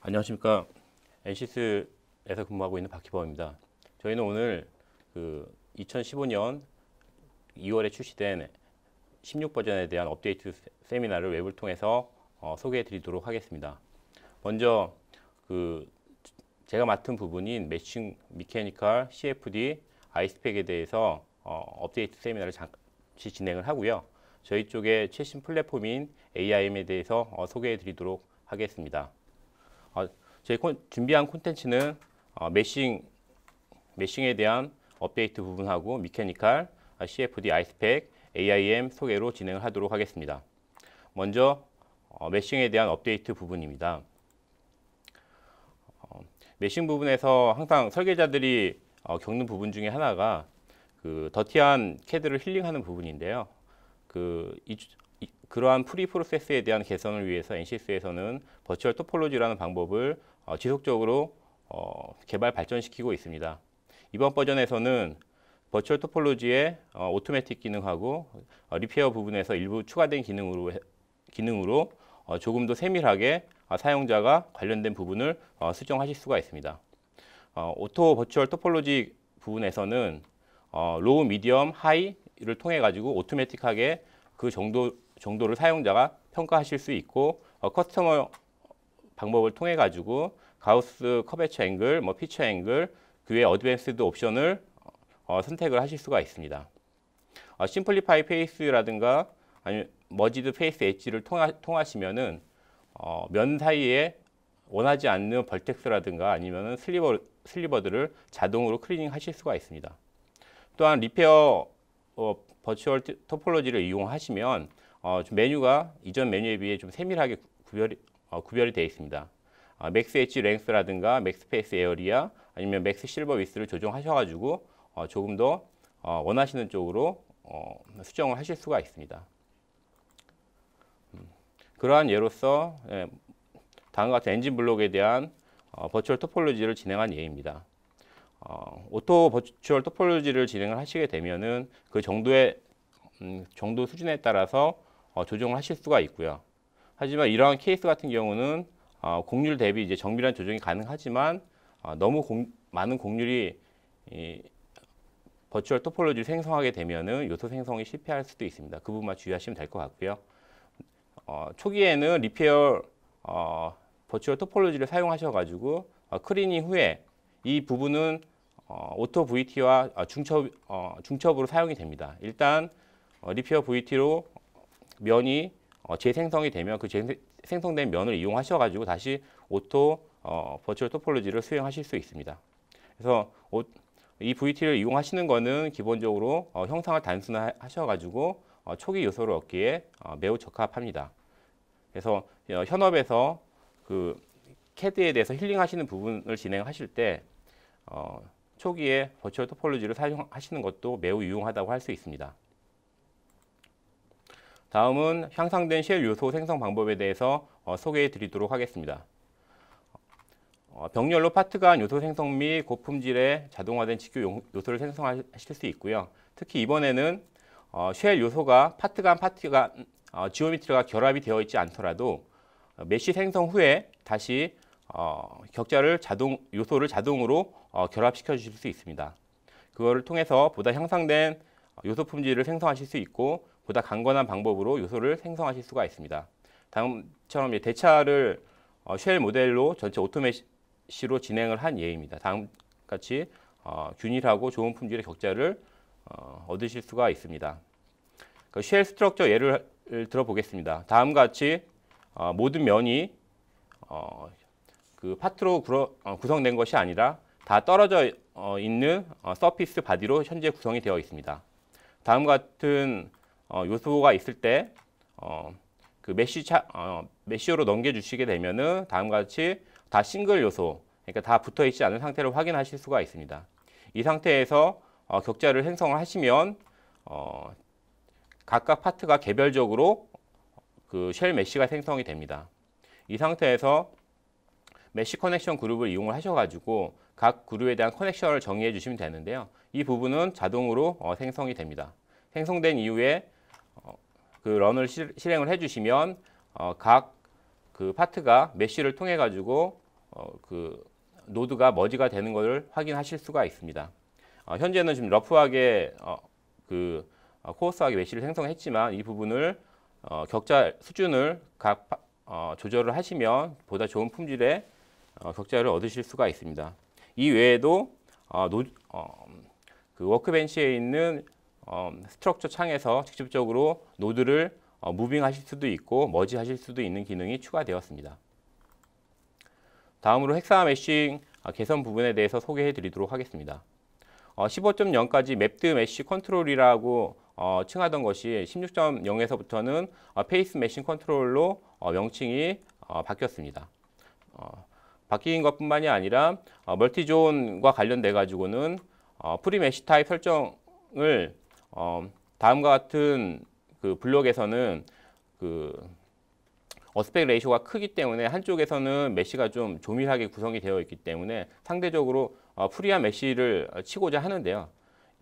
안녕하십니까. NCS에서 근무하고 있는 박희범입니다. 저희는 오늘 2015년 2월에 출시된 16버전에 대한 업데이트 세미나를 웹을 통해서 소개해 드리도록 하겠습니다. 먼저 제가 맡은 부분인 매칭 미케니컬, CFD, 아이스펙에 대해서 업데이트 세미나를 잠시 진행을 하고요. 저희 쪽의 최신 플랫폼인 AIM에 대해서 소개해 드리도록 하겠습니다. 저희 준비한 콘텐츠는 매싱에 대한 업데이트 부분하고 미케니컬, CFD, 아이스펙, AIM 소개로 진행을 하도록 하겠습니다. 먼저 매싱에 대한 업데이트 부분입니다. 매싱 부분에서 항상 설계자들이 겪는 부분 중에 하나가 더티한 CAD를 힐링하는 부분인데요. 그러한 프리 프로세스에 대한 개선을 위해서 NCS에서는 버추얼 토폴로지라는 방법을 지속적으로 개발 발전시키고 있습니다. 이번 버전에서는 버추얼 토폴로지의 오토매틱 기능하고 리페어 부분에서 일부 추가된 기능으로 조금 더 세밀하게 사용자가 관련된 부분을 수정하실 수가 있습니다. 오토 버추얼 토폴로지 부분에서는 로우, 미디엄, 하이를 통해 가지고 오토매틱하게 그 정도를 사용자가 평가하실 수 있고 커스터머 방법을 통해 가지고 가우스 커베처 앵글, 피처 앵글, 그 외 어드밴스드 옵션을 선택을 하실 수가 있습니다. 심플리파이 페이스라든가 아니면 머지드 페이스 엣지를 통하시면은 면 사이에 원하지 않는 벌텍스라든가 아니면은 슬리버들을 자동으로 클리닝 하실 수가 있습니다. 또한 리페어 버추얼 토폴로지를 이용하시면 메뉴가 이전 메뉴에 비해 좀 세밀하게 구별이 되어 있습니다. 맥스 엣지 랭스라든가 맥스 페이스 에어리아 아니면 맥스 실버 위스를 조정하셔가지고 조금 더 원하시는 쪽으로 수정을 하실 수가 있습니다. 그러한 예로서 다음과 같은 엔진 블록에 대한 버추얼 토폴로지를 진행한 예입니다. 오토 버추얼 토폴로지를 진행을 하시게 되면은 그 정도 수준에 따라서 조정을 하실 수가 있고요. 하지만 이러한 케이스 같은 경우는 곡률 대비 이제 정밀한 조정이 가능하지만 너무 많은 곡률이 버추얼 토폴로지를 생성하게 되면은 요소 생성이 실패할 수도 있습니다. 그 부분만 주의하시면 될 것 같고요. 초기에는 리페어 버추얼 토폴로지를 사용하셔가지고 클리닝 후에 이 부분은 오토 VT와 중첩으로 사용이 됩니다. 일단 리페어 VT로 면이 재생성이 되면 그 재생성된 면을 이용하셔가지고 다시 오토 버추얼 토폴로지를 수행하실 수 있습니다. 그래서 이 VT를 이용하시는 것은 기본적으로 형상을 단순화하셔가지고 초기 요소를 얻기에 매우 적합합니다. 그래서 현업에서 CAD에 대해서 힐링하시는 부분을 진행하실 때 초기에 버추얼 토폴로지를 사용하시는 것도 매우 유용하다고 할 수 있습니다. 다음은 향상된 쉘 요소 생성 방법에 대해서 소개해 드리도록 하겠습니다. 병렬로 파트 간 요소 생성 및 고품질의 자동화된 직교 요소를 생성하실 수 있고요. 특히 이번에는 쉘 요소가 파트 간 지오메트리가 결합이 되어 있지 않더라도 메쉬 생성 후에 다시 요소를 자동으로 결합시켜 주실 수 있습니다. 그거를 통해서 보다 향상된 요소 품질을 생성하실 수 있고 보다 강건한 방법으로 요소를 생성하실 수가 있습니다. 다음처럼 대차를 쉘 모델로 전체 오토메시로 진행을 한 예입니다. 다음같이 균일하고 좋은 품질의 격자를 얻으실 수가 있습니다. 쉘 스트럭처 예를 들어보겠습니다. 다음과 같이 모든 면이 파트로 구성된 것이 아니라 다 떨어져 있는 서피스 바디로 현재 구성이 되어 있습니다. 다음과 같은 요소가 있을 때 메쉬로 넘겨주시게 되면은 다음과 같이 다 싱글 요소, 그러니까 다 붙어 있지 않은 상태를 확인하실 수가 있습니다. 이 상태에서 격자를 생성을 하시면 각각 파트가 개별적으로 쉘 메쉬가 생성이 됩니다. 이 상태에서 메쉬 커넥션 그룹을 이용을 하셔가지고 각 그룹에 대한 커넥션을 정의해 주시면 되는데요. 이 부분은 자동으로 생성이 됩니다. 생성된 이후에 런을 실행을 해주시면 각 파트가 메쉬를 통해 가지고 그 노드가 머지가 되는 것을 확인하실 수가 있습니다. 현재는 지금 러프하게 코어스하게 메쉬를 생성했지만 이 부분을 격자 수준을 조절을 하시면 보다 좋은 품질의 격자를 얻으실 수가 있습니다. 이 외에도 그 워크벤치에 있는 스트럭처 창에서 직접적으로 노드를 무빙하실 수도 있고 머지하실 수도 있는 기능이 추가되었습니다. 다음으로 헥사 메쉬 개선 부분에 대해서 소개해 드리도록 하겠습니다. 15.0까지 맵드 메쉬 컨트롤이라고 칭하던 것이 16.0에서부터는 페이스 메쉬 컨트롤로 명칭이 바뀌었습니다. 바뀐 것뿐만이 아니라 멀티존과 관련돼 가지고는 프리 메쉬 타입 설정을 다음과 같은 그 블록에서는 어스펙트 레이쇼가 크기 때문에 한쪽에서는 메쉬가 좀 조밀하게 구성이 되어 있기 때문에 상대적으로 프리한 메쉬를 치고자 하는데요.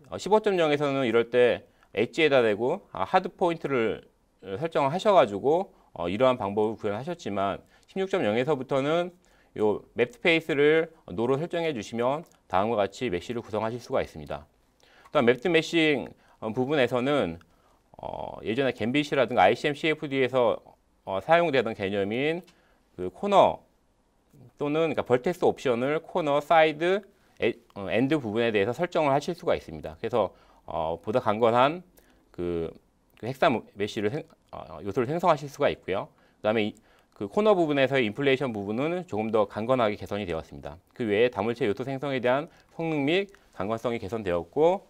15.0에서는 이럴 때 엣지에다 대고 하드 포인트를 설정을 하셔가지고 이러한 방법을 구현하셨지만 16.0에서부터는 요 맵 스페이스를 노로 설정해 주시면 다음과 같이 메쉬를 구성하실 수가 있습니다. 또한 맵드 메쉬 부분에서는 예전에 갬빗이라든가 ICM CFD에서 사용되던 개념인 그 코너 또는 그러니까 벌텍스 옵션을 코너, 사이드, 엔드 부분에 대해서 설정을 하실 수가 있습니다. 그래서 보다 강건한 그 헥사 메쉬를 요소를 생성하실 수가 있고요. 그다음에 그 코너 부분에서의 인플레이션 부분은 조금 더 강건하게 개선이 되었습니다. 그 외에 다물체 요소 생성에 대한 성능 및 강건성이 개선되었고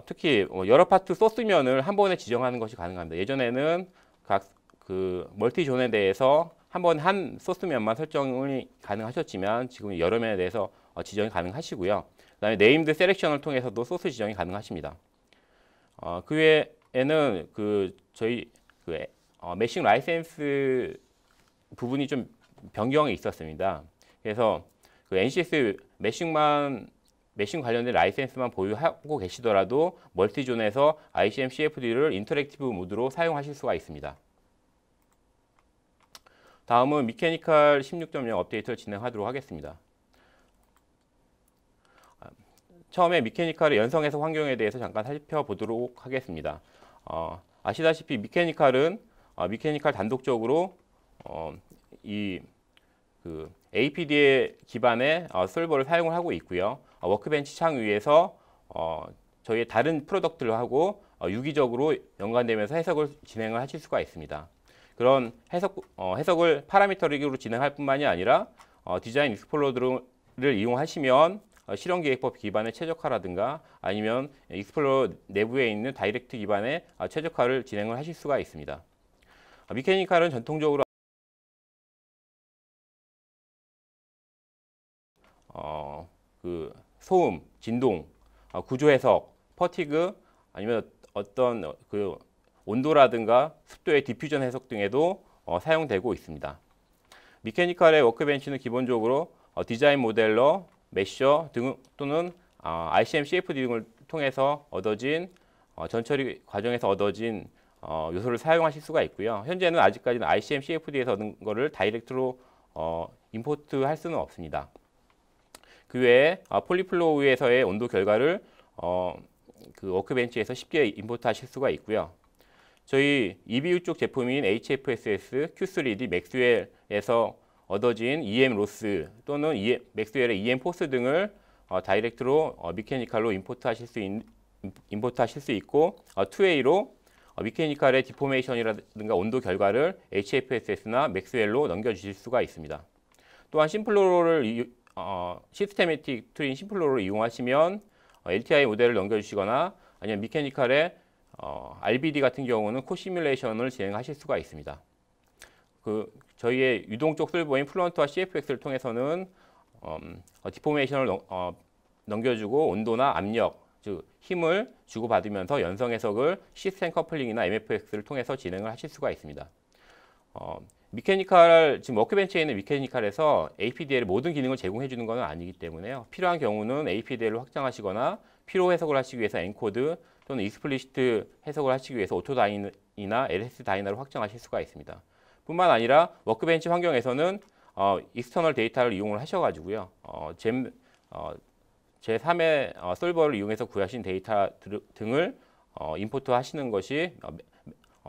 특히 여러 파트 소스면을 한 번에 지정하는 것이 가능합니다. 예전에는 각 그 멀티존에 대해서 한 소스면만 설정이 가능하셨지만 지금 여러 면에 대해서 지정이 가능하시고요. 그다음에 네임드 셀렉션을 통해서도 소스 지정이 가능하십니다. 그 외에는 저희 메싱 라이센스 부분이 좀 변경이 있었습니다. 그래서 NCS 메싱 관련된 라이센스만 보유하고 계시더라도 멀티존에서 ICM CFD를 인터랙티브 모드로 사용하실 수가 있습니다. 다음은 미케니컬 16.0 업데이트를 진행하도록 하겠습니다. 처음에 미케니컬의 연성 해석 환경에 대해서 잠깐 살펴보도록 하겠습니다. 아시다시피 미케니컬은 미케니컬 단독적으로 APD의 기반의 솔버를 사용을 하고 있고요. 워크벤치 창 위에서 저희의 다른 프로덕트들하고 유기적으로 연관되면서 해석을 진행을 하실 수가 있습니다. 그런 해석을 파라미터릭으로 진행할 뿐만이 아니라 디자인 익스플로러를 이용하시면 실험 계획법 기반의 최적화라든가 아니면 익스플로러 내부에 있는 다이렉트 기반의 최적화를 진행을 하실 수가 있습니다. 미케니컬은 전통적으로 소음, 진동, 구조 해석, 퍼티그 아니면 어떤 온도라든가 습도의 디퓨전 해석 등에도 사용되고 있습니다. 미케니컬의 워크벤치는 기본적으로 디자인 모델러, 메셔 등 또는 ICM CFD 등을 통해서 얻어진 전처리 과정에서 얻어진 요소를 사용하실 수가 있고요. 현재는 아직까지는 ICM CFD에서 얻은 것을 다이렉트로 임포트할 수는 없습니다. 그 외에 폴리플로우에서의 온도 결과를 워크벤치에서 쉽게 임포트하실 수가 있고요. 저희 EBU 쪽 제품인 HFSS, Q3D, 맥스웰에서 얻어진 EM 로스 또는 맥스웰의 EM 포스 등을 다이렉트로 미케니컬로 임포트하실 수 있고 2A로 미케니컬의 디포메이션이라든가 온도 결과를 HFSS나 맥스웰로 넘겨주실 수가 있습니다. 또한 시스테매틱 툴인 심플로를 이용하시면 LTI 모델을 넘겨주시거나 아니면 미케니컬의 RBD 같은 경우는 코 시뮬레이션을 진행하실 수가 있습니다. 저희의 유동적 솔버인 플런트와 CFX를 통해서는 디포메이션을 넘겨주고 온도나 압력, 즉 힘을 주고받으면서 연성 해석을 시스템 커플링이나 MFX를 통해서 진행을 하실 수가 있습니다. 지금 워크벤치에 있는 미케니컬에서 APDL의 모든 기능을 제공해 주는 것은 아니기 때문에요. 필요한 경우는 APDL을 확장하시거나 필요 해석을 하시기 위해서 엔코드 또는 익스플리시트 해석을 하시기 위해서 오토다이나 LS 다이나를 확장하실 수가 있습니다. 뿐만 아니라 워크벤치 환경에서는 익스터널 데이터를 이용을 하셔가지고요. 제3의 솔버를 이용해서 구하신 데이터 등을 임포트 하시는 것이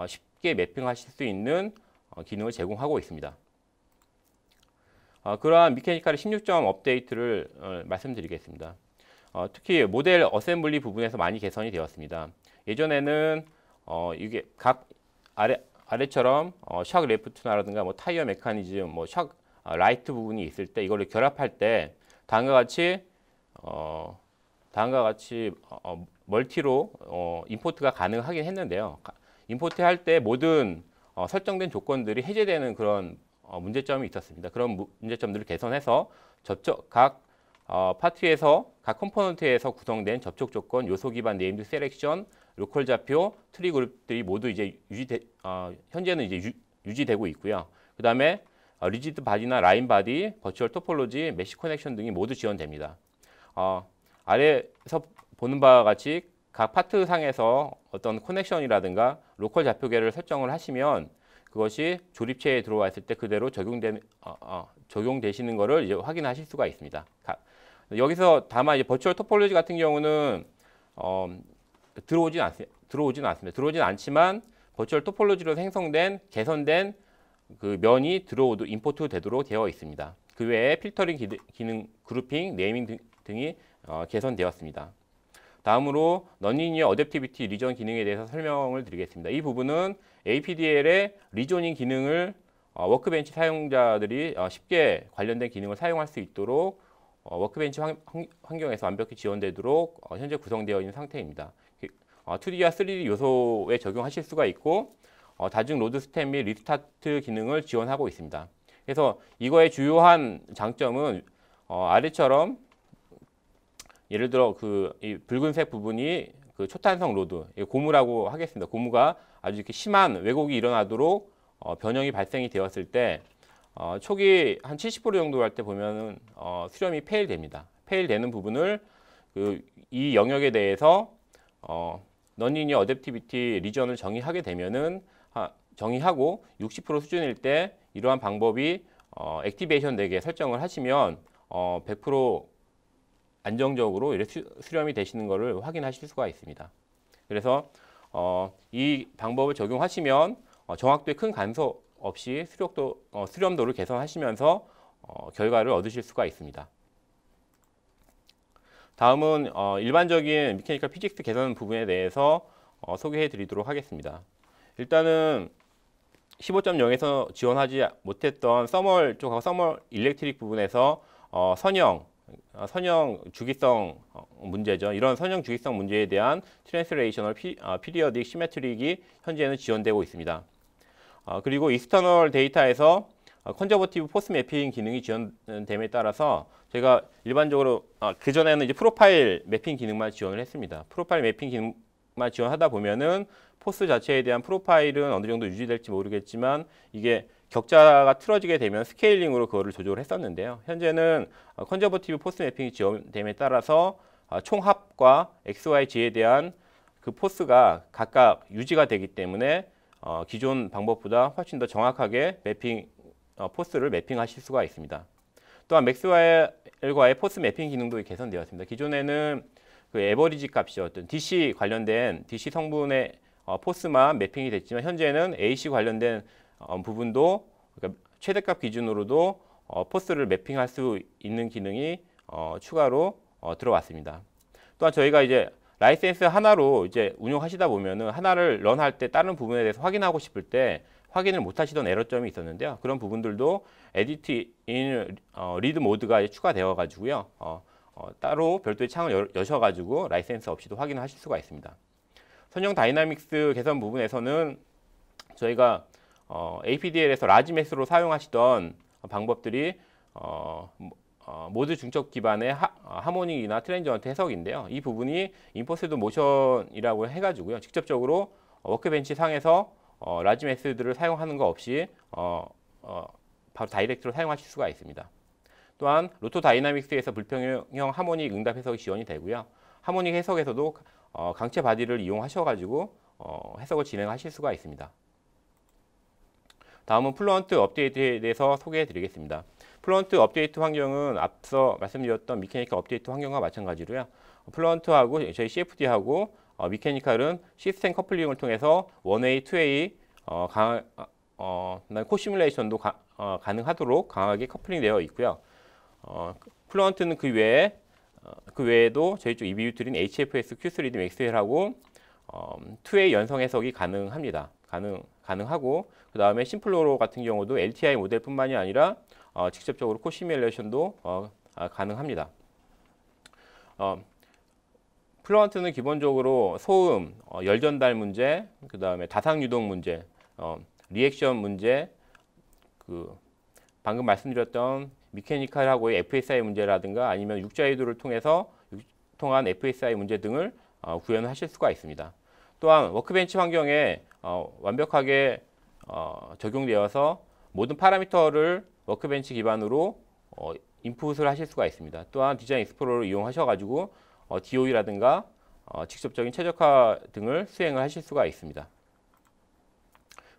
쉽게 매핑하실 수 있는 기능을 제공하고 있습니다. 그러한 미케니컬의 16점 업데이트를 말씀드리겠습니다. 특히 모델 어셈블리 부분에서 많이 개선이 되었습니다. 예전에는 이게 각 아래처럼 샥 레프트라든가 뭐 타이어 메커니즘, 뭐 샥 라이트 부분이 있을 때 이거를 결합할 때 다음과 같이 멀티로 임포트가 가능하긴 했는데요. 임포트 할 때 모든 설정된 조건들이 해제되는 그런 문제점이 있었습니다. 그런 문제점들을 개선해서 각 파트에서 각 컴포넌트에서 구성된 접촉 조건, 요소 기반 네임드 셀렉션, 로컬 좌표, 트리 그룹들이 모두 이제 현재는 이제 유지되고 있고요. 그 다음에 리지드 바디나 라인 바디, 버추얼 토폴로지, 메시 커넥션 등이 모두 지원됩니다. 아래에서 보는 바와 같이 각 파트 상에서 어떤 커넥션이라든가 로컬 좌표계를 설정을 하시면 그것이 조립체에 들어왔을 때 그대로 적용되시는 것을 이제 확인하실 수가 있습니다. 여기서 다만 이제 버추얼 토폴로지 같은 경우는 들어오진 않습니다. 들어오진 않지만 버추얼 토폴로지로 생성된 개선된 그 면이 임포트 되도록 되어 있습니다. 그 외에 필터링 기능, 그룹핑, 네이밍 등이 개선되었습니다. 다음으로 넌리니어 어댑티비티 리전 기능에 대해서 설명을 드리겠습니다. 이 부분은 APDL의 리조닝 기능을 워크벤치 사용자들이 쉽게 관련된 기능을 사용할 수 있도록 워크벤치 환경에서 완벽히 지원되도록 현재 구성되어 있는 상태입니다. 2D와 3D 요소에 적용하실 수가 있고 다중 로드 스텝 및 리스타트 기능을 지원하고 있습니다. 그래서 이거의 주요한 장점은 아래처럼 예를 들어 이 붉은색 부분이 그 초탄성 로드, 고무라고 하겠습니다. 고무가 아주 이렇게 심한 왜곡이 일어나도록 변형이 발생이 되었을 때 초기 한 70% 정도 할 때 보면은 수렴이 페일됩니다. 페일되는 부분을 이 영역에 대해서 넌리니어 어댑티비티 리전을 정의하게 되면은 정의하고 60% 수준일 때 이러한 방법이 액티베이션 되게 설정을 하시면 100% 안정적으로 이렇게 수렴이 되시는 것을 확인하실 수가 있습니다. 그래서 이 방법을 적용하시면 정확도에 큰 간섭 없이 수렴도를 개선하시면서 결과를 얻으실 수가 있습니다. 다음은 일반적인 미케니컬 피직스 개선 부분에 대해서 소개해 드리도록 하겠습니다. 일단은 15.0에서 지원하지 못했던 서멀 쪽하고 서멀 일렉트릭 부분에서 선형 주기성 문제죠. 이런 선형 주기성 문제에 대한 트랜스레이셔널 피리어딕 시메트릭이 현재는 지원되고 있습니다. 그리고 익스터널 데이터에서 컨저버티브 포스 매핑 기능이 지원됨에 따라서 제가 일반적으로 그전에는 이제 프로파일 매핑 기능만 지원을 했습니다. 프로파일 매핑 기능만 지원하다 보면은 포스 자체에 대한 프로파일은 어느 정도 유지될지 모르겠지만 이게 격자가 틀어지게 되면 스케일링으로 그거를 조절을 했었는데요. 현재는 컨저버티브 포스 매핑이 지원됨에 따라서 총합과 XYZ에 대한 그 포스가 각각 유지가 되기 때문에 기존 방법보다 훨씬 더 정확하게 포스를 매핑하실 수가 있습니다. 또한 맥스웰과의 포스 매핑 기능도 개선되었습니다. 기존에는 그 에버리지 값이 어떤 DC 관련된 DC 성분의 포스만 매핑이 됐지만 현재는 AC 관련된 부분도 그러니까 최대값 기준으로도 포스를 매핑할 수 있는 기능이 추가로 들어왔습니다. 또한 저희가 이제 라이센스 하나로 이제 운용하시다 보면은 하나를 런할 때 다른 부분에 대해서 확인하고 싶을 때 확인을 못 하시던 에러점이 있었는데요. 그런 부분들도 에디트 인 리드 모드가 추가되어 가지고요. 따로 별도의 창을 여셔 가지고 라이센스 없이도 확인을 하실 수가 있습니다. 선형 다이나믹스 개선 부분에서는 저희가 APDL에서 라지 매스로 사용하시던 방법들이 모드 중첩 기반의 하모닉이나 트랜지언트 해석인데요. 이 부분이 인포스드 모션이라고 해가지고요. 직접적으로 워크벤치 상에서 라지 매스들을 사용하는 거 없이 바로 다이렉트로 사용하실 수가 있습니다. 또한 로토 다이나믹스에서 불평형 하모닉 응답 해석이 지원이 되고요. 하모닉 해석에서도 강체 바디를 이용하셔가지고 해석을 진행하실 수가 있습니다. 다음은 플루언트 업데이트에 대해서 소개해 드리겠습니다. 플런트 업데이트 환경은 앞서 말씀드렸던 미케니컬 업데이트 환경과 마찬가지로요. 플런트하고 저희 CFD하고 미케니컬은 시스템 커플링을 통해서 원웨이, 투웨이, 코 시뮬레이션도 가능하도록 강하게 커플링되어 있고요. 플런트는 그 외에도 저희 쪽 EBU 툴인 HFS, Q3D, 맥스웰하고 투웨이 연성 해석이 가능합니다. 가능하고 그 다음에 심플로로 같은 경우도 LTI 모델뿐만이 아니라 직접적으로 코 시뮬레이션도 가능합니다. 플런트는 기본적으로 소음, 열 전달 문제, 그 다음에 다상 유동 문제, 리액션 문제, 방금 말씀드렸던 미케니컬하고의 FSI 문제라든가 아니면 육자유도를 통한 FSI 문제 등을 구현하실 수가 있습니다. 또한 워크벤치 환경에 완벽하게 적용되어서 모든 파라미터를 워크벤치 기반으로 인풋을 하실 수가 있습니다. 또한 디자인 익스플로러를 이용하셔가지고 DOE라든가 직접적인 최적화 등을 수행을 하실 수가 있습니다.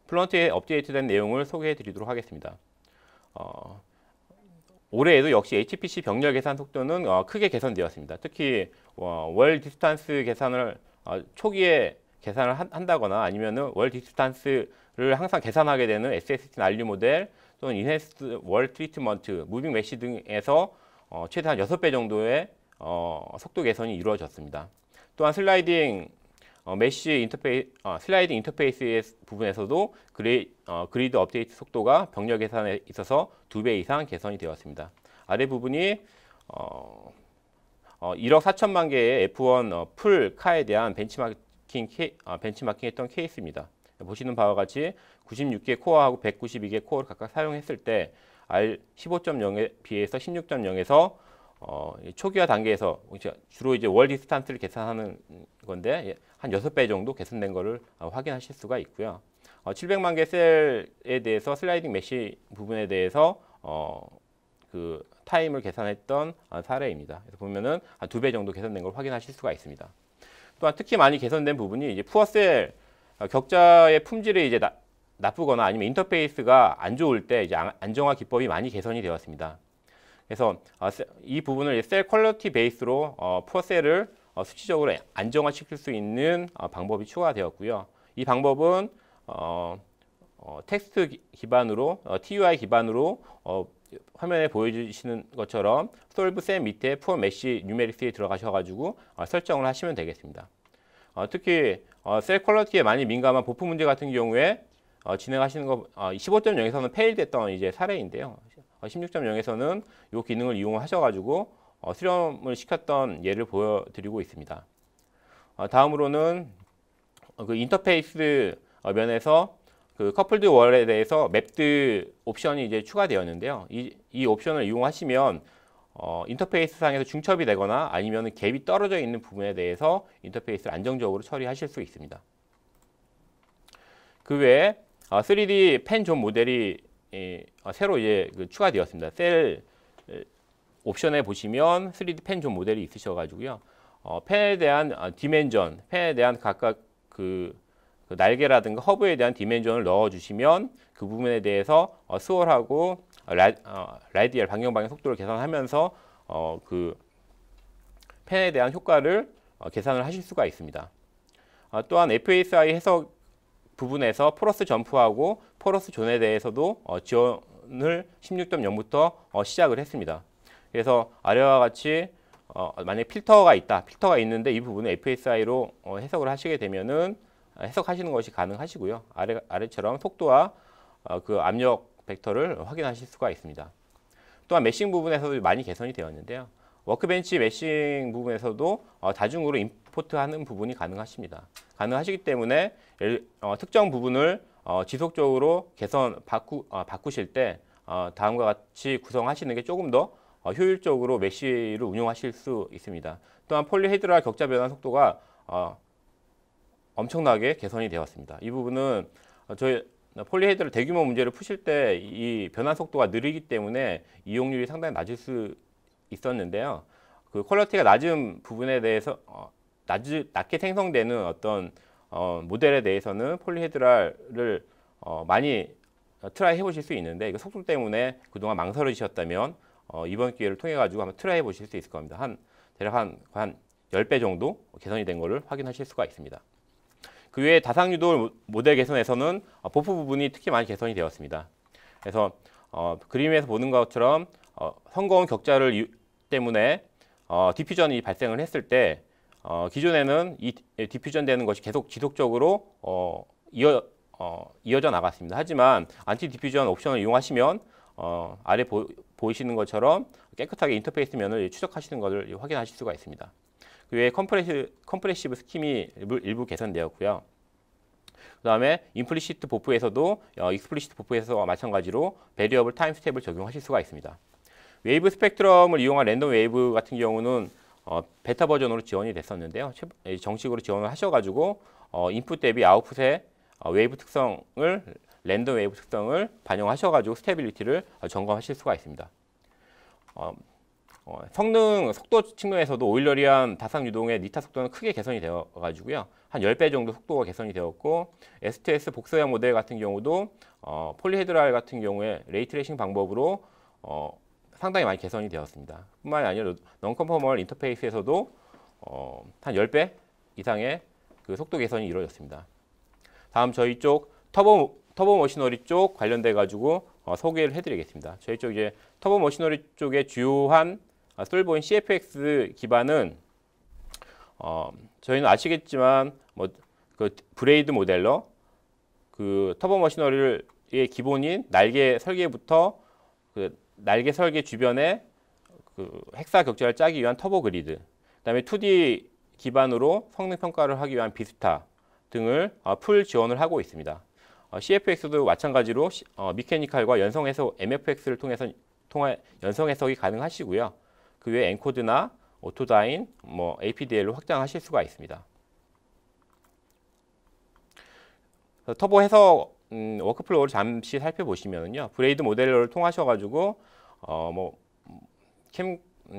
플런트에 업데이트된 내용을 소개해 드리도록 하겠습니다. 올해에도 역시 HPC 병렬 계산 속도는 크게 개선되었습니다. 특히 월 디스턴스 계산을 초기에 계산을 한다거나 아니면은 월 디스턴스를 항상 계산하게 되는 SST 난류 모델 또는 인핸스드 월 트리트먼트, 무빙 메시 등에서 최대한 6배 정도의 속도 개선이 이루어졌습니다. 또한 슬라이딩 슬라이딩 인터페이스의 부분에서도 그리드 업데이트 속도가 병렬 계산에 있어서 2배 이상 개선이 되었습니다. 아래 부분이 1억 4천만 개의 F1 풀 카에 대한 벤치마킹했던 케이스입니다. 보시는 바와 같이 96개 코어하고 192개 코어를 각각 사용했을 때 R15.0에 비해서 16.0에서 초기화 단계에서 주로 이제 월 디스턴스를 계산하는 건데 한 6배 정도 개선된 것을 확인하실 수가 있고요. 700만 개 셀에 대해서 슬라이딩 메시 부분에 대해서 그 타임을 계산했던 사례입니다. 그래서 보면은 한 2배 정도 개선된 걸 확인하실 수가 있습니다. 또한 특히 많이 개선된 부분이 이제 푸어셀 격자의 품질이 이제 나쁘거나 아니면 인터페이스가 안 좋을 때 이제 안정화 기법이 많이 개선이 되었습니다. 그래서 이 부분을 셀 퀄리티 베이스로 푸어셀을 수치적으로 안정화시킬 수 있는 방법이 추가되었고요. 이 방법은 텍스트 기반으로 TUI 기반으로 화면에 보여주시는 것처럼 솔브 셀 밑에 푸어 메시 뉴메릭스에 들어가셔가지고 설정을 하시면 되겠습니다. 특히 셀 퀄리티에 많이 민감한 보프 문제 같은 경우에 진행하시는 거 15.0에서는 페일됐던 이제 사례인데요. 16.0에서는 이 기능을 이용하셔가지고 실험을 시켰던 예를 보여드리고 있습니다. 다음으로는 그 인터페이스 면에서 그 커플드 월에 대해서 맵드 옵션이 이제 추가되었는데요. 이 옵션을 이용하시면 인터페이스 상에서 중첩이 되거나 아니면 갭이 떨어져 있는 부분에 대해서 인터페이스를 안정적으로 처리하실 수 있습니다. 그 외에 3D 펜 존 모델이 새로 이제 추가되었습니다. 셀 옵션에 보시면 3D 펜 존 모델이 있으셔가지고요. 펜에 대한 디멘전, 펜에 대한 각각 그 날개라든가 허브에 대한 디멘전을 넣어주시면 그 부분에 대해서 스월하고 라디얼 방향 속도를 계산하면서 그 펜에 대한 효과를 계산을 하실 수가 있습니다. 또한 FSI 해석 부분에서 포러스 점프하고 포러스 존에 대해서도 지원을 16.0부터 시작을 했습니다. 그래서 아래와 같이 만약에 필터가 있는데 이 부분을 FSI로 해석을 하시게 되면은 해석하시는 것이 가능하시고요. 아래처럼 속도와 그 압력 벡터를 확인하실 수가 있습니다. 또한 메싱 부분에서도 많이 개선이 되었는데요. 워크벤치 메싱 부분에서도 다중으로 임포트하는 부분이 가능하시기 때문에 특정 부분을 지속적으로 바꾸실 때 다음과 같이 구성하시는 게 조금 더 효율적으로 메쉬를 운용하실 수 있습니다. 또한 폴리헤드랄 격자 변환 속도가 엄청나게 개선이 되었습니다. 이 부분은 저희 폴리헤드럴 대규모 문제를 푸실 때 이 변환 속도가 느리기 때문에 이용률이 상당히 낮을 수 있었는데요. 그 퀄리티가 낮은 부분에 대해서 낮게 생성되는 어떤 모델에 대해서는 폴리헤드랄을 많이 트라이 해보실 수 있는데 이거 속도 때문에 그동안 망설이셨다면 이번 기회를 통해 가지고 한번 트라이 해보실 수 있을 겁니다. 대략 한 10배 정도 개선이 된 것을 확인하실 수가 있습니다. 그 외에 다상유도 모델 개선에서는 보프 부분이 특히 많이 개선이 되었습니다. 그래서 그림에서 보는 것처럼 싱거운 격자를 때문에 디퓨전이 발생을 했을 때 기존에는 이 디퓨전 되는 것이 계속 지속적으로 이어져 나갔습니다. 하지만 안티 디퓨전 옵션을 이용하시면 아래 보이시는 것처럼 깨끗하게 인터페이스 면을 추적하시는 것을 확인하실 수가 있습니다. 그 외에 컴프레시브 스킴이 일부 개선되었고요. 그 다음에 임플리시트 보프에서도 익스플리시트 보프에서 마찬가지로 베리어블 타임 스텝을 적용하실 수가 있습니다. 웨이브 스펙트럼을 이용한 랜덤 웨이브 같은 경우는 베타 버전으로 지원이 됐었는데요. 정식으로 지원을 하셔가지고 인풋 대비 아웃풋의 웨이브 특성을 랜덤 웨이브 특성을 반영하셔가지고 스테빌리티를 점검하실 수가 있습니다. 성능, 속도 측면에서도 오일러리한 다상 유동의 니타 속도는 크게 개선이 되어가지고요. 한 10배 정도 속도가 개선이 되었고 STS 복서형 모델 같은 경우도 폴리헤드랄 같은 경우에 레이트레이싱 방법으로 상당히 많이 개선이 되었습니다. 뿐만이 아니라 non-conformal 인터페이스에서도 한 10배 이상의 그 속도 개선이 이루어졌습니다. 다음 저희 쪽 터보 머시너리 쪽 관련돼 가지고 소개를 해드리겠습니다. 저희 쪽 이제 터보 머시너리 쪽의 주요한 솔보인 CFX 기반은 저희는 아시겠지만 그 브레이드 모델러 그 터보 머시너리의 기본인 날개 설계부터 그 날개 설계 주변에 그 헥사 격자를 짜기 위한 터보 그리드, 그다음에 2D 기반으로 성능 평가를 하기 위한 비스타 등을 풀 지원을 하고 있습니다. CFX도 마찬가지로 미케니컬과 연성 해석 MFX를 통해 연성 해석이 가능하시고요. 그 외에 엔코드나 오토다인, APDL로 확장하실 수가 있습니다. 터보 해석 워크플로우를 잠시 살펴보시면요, 브레이드 모델러를 통하셔가지고 캠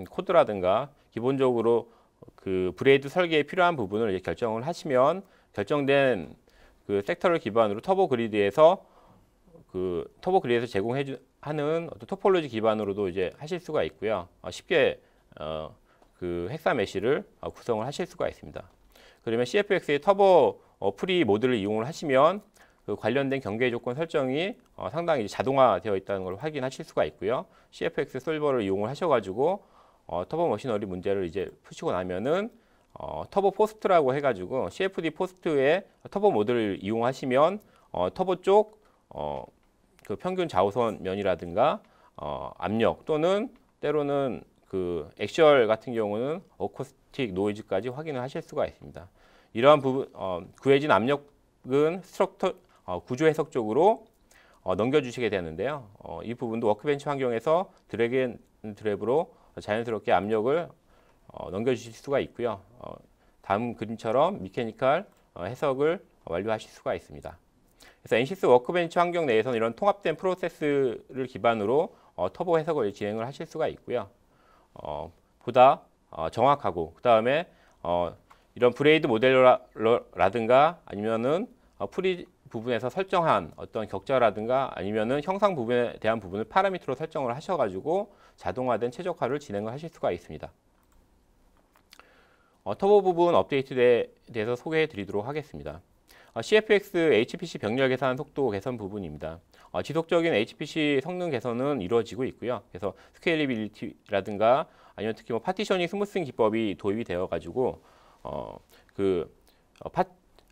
코드라든가 기본적으로 그 브레이드 설계에 필요한 부분을 이제 결정을 하시면 결정된 그 섹터를 기반으로 터보 그리드에서 제공하는 어떤 토폴로지 기반으로도 이제 하실 수가 있고요. 쉽게 그 헥사 메시를 구성을 하실 수가 있습니다. 그러면 CFX의 터보 프리 모드를 이용을 하시면 그 관련된 경계 조건 설정이 상당히 자동화되어 있다는 걸 확인하실 수가 있고요. CFX 솔버를 이용을 하셔가지고 터보 머시너리 문제를 이제 푸시고 나면은 터보 포스트라고 해가지고 CFD 포스트의 터보 모드를 이용하시면 터보 쪽 그 평균 좌우선 면이라든가 압력 또는 때로는 그 액슈얼 같은 경우는 어쿠스틱 노이즈까지 확인을 하실 수가 있습니다. 이러한 부분 구해진 압력은 스트럭처 구조 해석 쪽으로 넘겨주시게 되는데요. 이 부분도 워크벤치 환경에서 드래그 앤 드랩으로 자연스럽게 압력을 넘겨주실 수가 있고요. 다음 그림처럼 미케니컬 해석을 완료하실 수가 있습니다. 그래서 NCS 워크벤치 환경 내에서는 이런 통합된 프로세스를 기반으로 터보 해석을 진행을 하실 수가 있고요. 보다 정확하고 그 다음에 이런 브레이드 모델러라든가 아니면은 프리 부분에서 설정한 어떤 격자라든가 아니면은 형상 부분에 대한 부분을 파라미터로 설정을 하셔가지고 자동화된 최적화를 진행을 하실 수가 있습니다. 터보 부분 업데이트에 대해서 소개해 드리도록 하겠습니다. CFX HPC 병렬 계산 속도 개선 부분입니다. 지속적인 HPC 성능 개선은 이루어지고 있고요. 그래서 스케일리빌리티라든가 아니면 특히 파티셔닝 스무싱 기법이 도입이 되어 가지고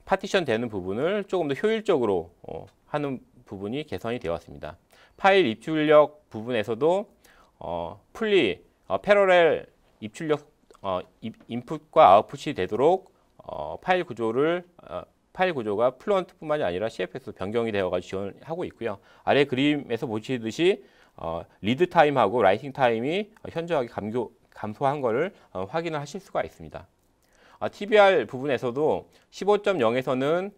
파티션 되는 부분을 조금 더 효율적으로 하는 부분이 개선이 되었습니다. 파일 입출력 부분에서도 풀리 패러렐 입출력 인풋과 아웃풋이 되도록 파일 구조가 플루언트뿐만이 아니라 CFX 변경이 되어가지고 지원을 하고 있고요. 아래 그림에서 보시듯이 리드 타임하고 라이팅 타임이 현저하게 감소한 것을 확인을 하실 수가 있습니다. TBR 부분에서도 15.0에서는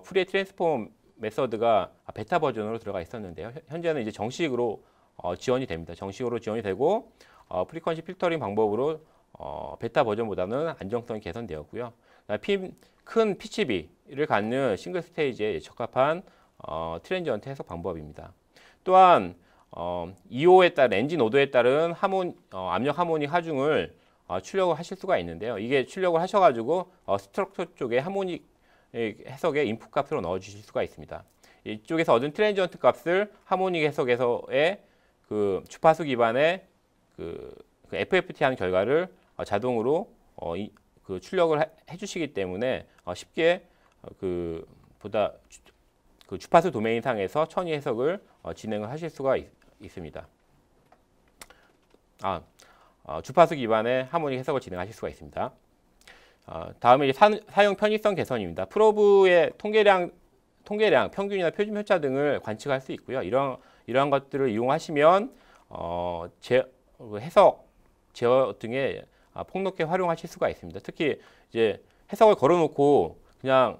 프리의 트랜스폼 메서드가 베타 버전으로 들어가 있었는데요. 현재는 이제 정식으로 지원이 됩니다. 정식으로 지원이 되고 프리퀀시 필터링 방법으로 베타 버전보다는 안정성이 개선되었고요. 큰 PCB를 갖는 싱글 스테이지에 적합한 트랜지언트 해석 방법입니다. 또한 EO에 따른 엔진 오도에 따른 압력 하모닉 하중을 출력을 하실 수가 있는데요. 이게 출력을 하셔가지고 스트럭처 쪽에 하모닉 해석의 인풋 값으로 넣어주실 수가 있습니다. 이쪽에서 얻은 트랜지언트 값을 하모닉 해석에서의 그 주파수 기반의 그 FFT 한 결과를 자동으로 그 출력을 해주시기 때문에 쉽게 그 주파수 도메인 상에서 천위 해석을 진행을 하실 수가 있습니다. 주파수 기반의 하모닉 해석을 진행하실 수가 있습니다. 다음에 이제 사용 편의성 개선입니다. 프로브의 통계량, 평균이나 표준 편차 등을 관측할 수 있고요. 이러한 것들을 이용하시면 해석, 제어 등에 폭넓게 활용하실 수가 있습니다. 특히 이제 해석을 걸어놓고 그냥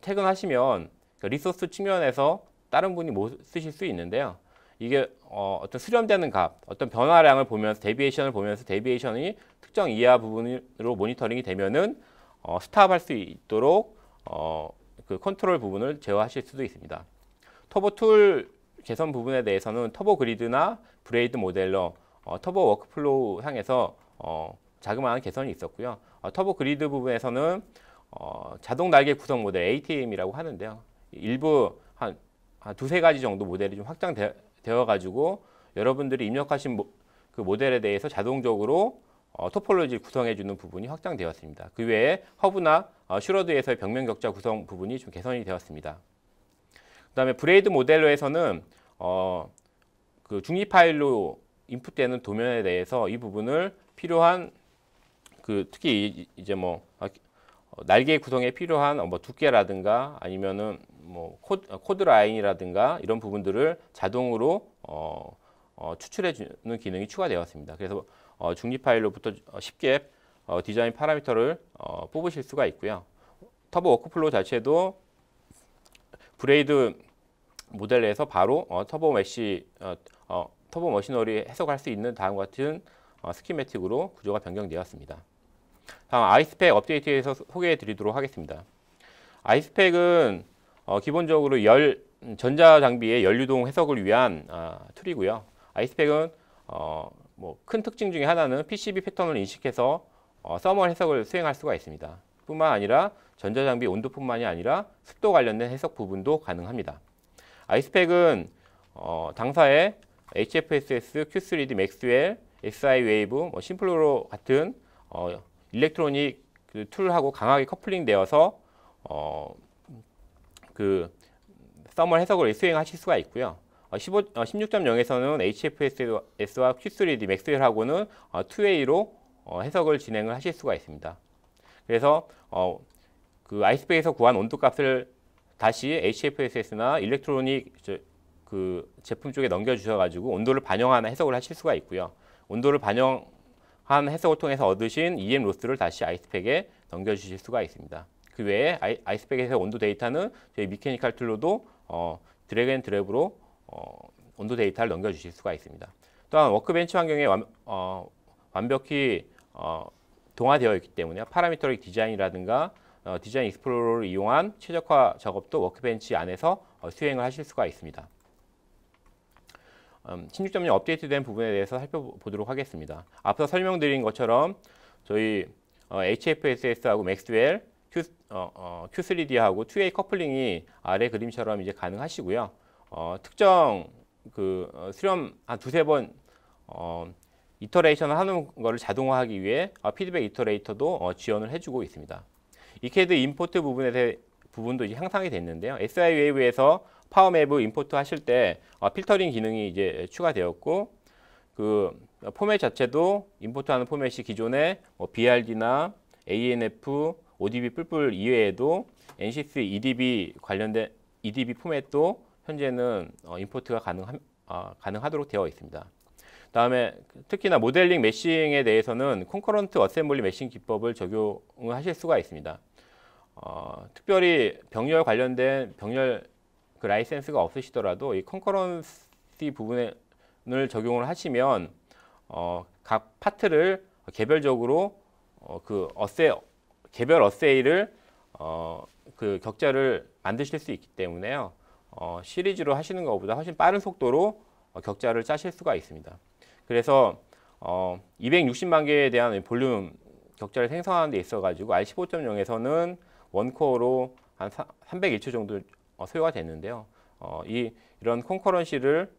퇴근하시면 리소스 측면에서 다른 분이 못 쓰실 수 있는데요. 이게 어떤 수렴되는 값, 어떤 변화량을 보면서 데비에이션을 보면서 데비에이션이 특정 이하 부분으로 모니터링이 되면은 스탑할 수 있도록 그 컨트롤 부분을 제어하실 수도 있습니다. 터보 툴 개선 부분에 대해서는 터보 그리드나 브레이드 모델러, 터보 워크플로우 상에서 자그마한 개선이 있었고요. 터보 그리드 부분에서는 자동 날개 구성 모델 ATM이라고 하는데요. 일부 한 두세 가지 정도 모델이 좀 확장되어 가지고 여러분들이 입력하신 그 모델에 대해서 자동적으로 토폴로지를 구성해 주는 부분이 확장되었습니다. 그 외에 허브나 슈러드에서의 벽면 격자 구성 부분이 좀 개선이 되었습니다. 그다음에 브레이드 모델러에서는 그 중립 파일로 인풋되는 도면에 대해서 이 부분을 필요한 특히 이제 날개 구성에 필요한 두께라든가 아니면은 코드 라인이라든가 이런 부분들을 자동으로 추출해 주는 기능이 추가되었습니다. 그래서 중립 파일로부터 쉽게 디자인 파라미터를 뽑으실 수가 있고요. 터보 워크플로우 자체도 브레이드 모델에서 바로 터보 머시너리 해석할 수 있는 다음과 같은 스키매틱으로 구조가 변경되었습니다. 다음 아이스펙 업데이트에서 소개해 드리도록 하겠습니다. 아이스펙은 기본적으로 전자장비의 연유동 해석을 위한 툴이고요. 아이스펙은 큰 특징 중에 하나는 PCB 패턴을 인식해서 서멀 해석을 수행할 수가 있습니다. 뿐만 아니라 전자장비 온도뿐만이 아니라 습도 관련된 해석 부분도 가능합니다. 아이스펙은 당사의 HFSS, Q3D, 맥스웰, SI 웨이브, 심플로 같은 일렉트로닉 툴하고 강하게 커플링되어서 그 서멀 해석을 수행하실 수가 있고요. 16.0에서는 HFSS와 Q3D, 맥스웰하고는 투웨이로 해석을 진행을 하실 수가 있습니다. 그래서 그 아이스펙에서 구한 온도값을 다시 HFSS나 일렉트로닉 그 제품 쪽에 넘겨주셔가지고 온도를 반영하는 해석을 하실 수가 있고요. 온도를 반영한 해석을 통해서 얻으신 EM 로스를 다시 아이스펙에 넘겨주실 수가 있습니다. 그 외에 아이스펙에서 온도 데이터는 저희 미케니컬 툴로도 드래그 앤 드랩으로 온도 데이터를 넘겨주실 수가 있습니다. 또한 워크벤치 환경에 완벽히 동화되어 있기 때문에 파라미터릭 디자인이라든가 디자인 익스플로러를 이용한 최적화 작업도 워크벤치 안에서 수행을 하실 수가 있습니다. 16.0 업데이트된 부분에 대해서 살펴보도록 하겠습니다. 앞서 설명드린 것처럼 저희 HFSS하고 맥스웰, Q3D하고 2A 커플링이 아래 그림처럼 이제 가능하시고요. 특정 그 수렴 한 두세 번 이터레이션을 하는 것을 자동화하기 위해 피드백 이터레이터도 지원을 해주고 있습니다. 이캐드 임포트 부분도 이제 향상이 됐는데요. SI 웨이브에서 파워맵을 임포트 하실 때 필터링 기능이 이제 추가되었고, 그 포맷 자체도 임포트하는 포맷이 기존의 BRD나 ANF, ODB 뿔뿔 이외에도 NCS EDB 관련된 EDB 포맷도 현재는 임포트가 가능하도록 되어 있습니다. 다음에 특히나 모델링 메싱에 대해서는 콘커런트 어셈블리 메싱 기법을 적용을 하실 수가 있습니다. 특별히 병렬 관련된 병렬 그 라이센스가 없으시더라도 이 컨커런시 부분을 적용을 하시면 각 파트를 개별적으로 개별 어세이를 그 격자를 만드실 수 있기 때문에요. 시리즈로 하시는 것보다 훨씬 빠른 속도로 격자를 짜실 수가 있습니다. 그래서 260만 개에 대한 볼륨 격자를 생성하는 데 있어 가지고 R15.0에서는 원코어로 한 301초 정도 소요가 됐는데요. 이런 콘커런시를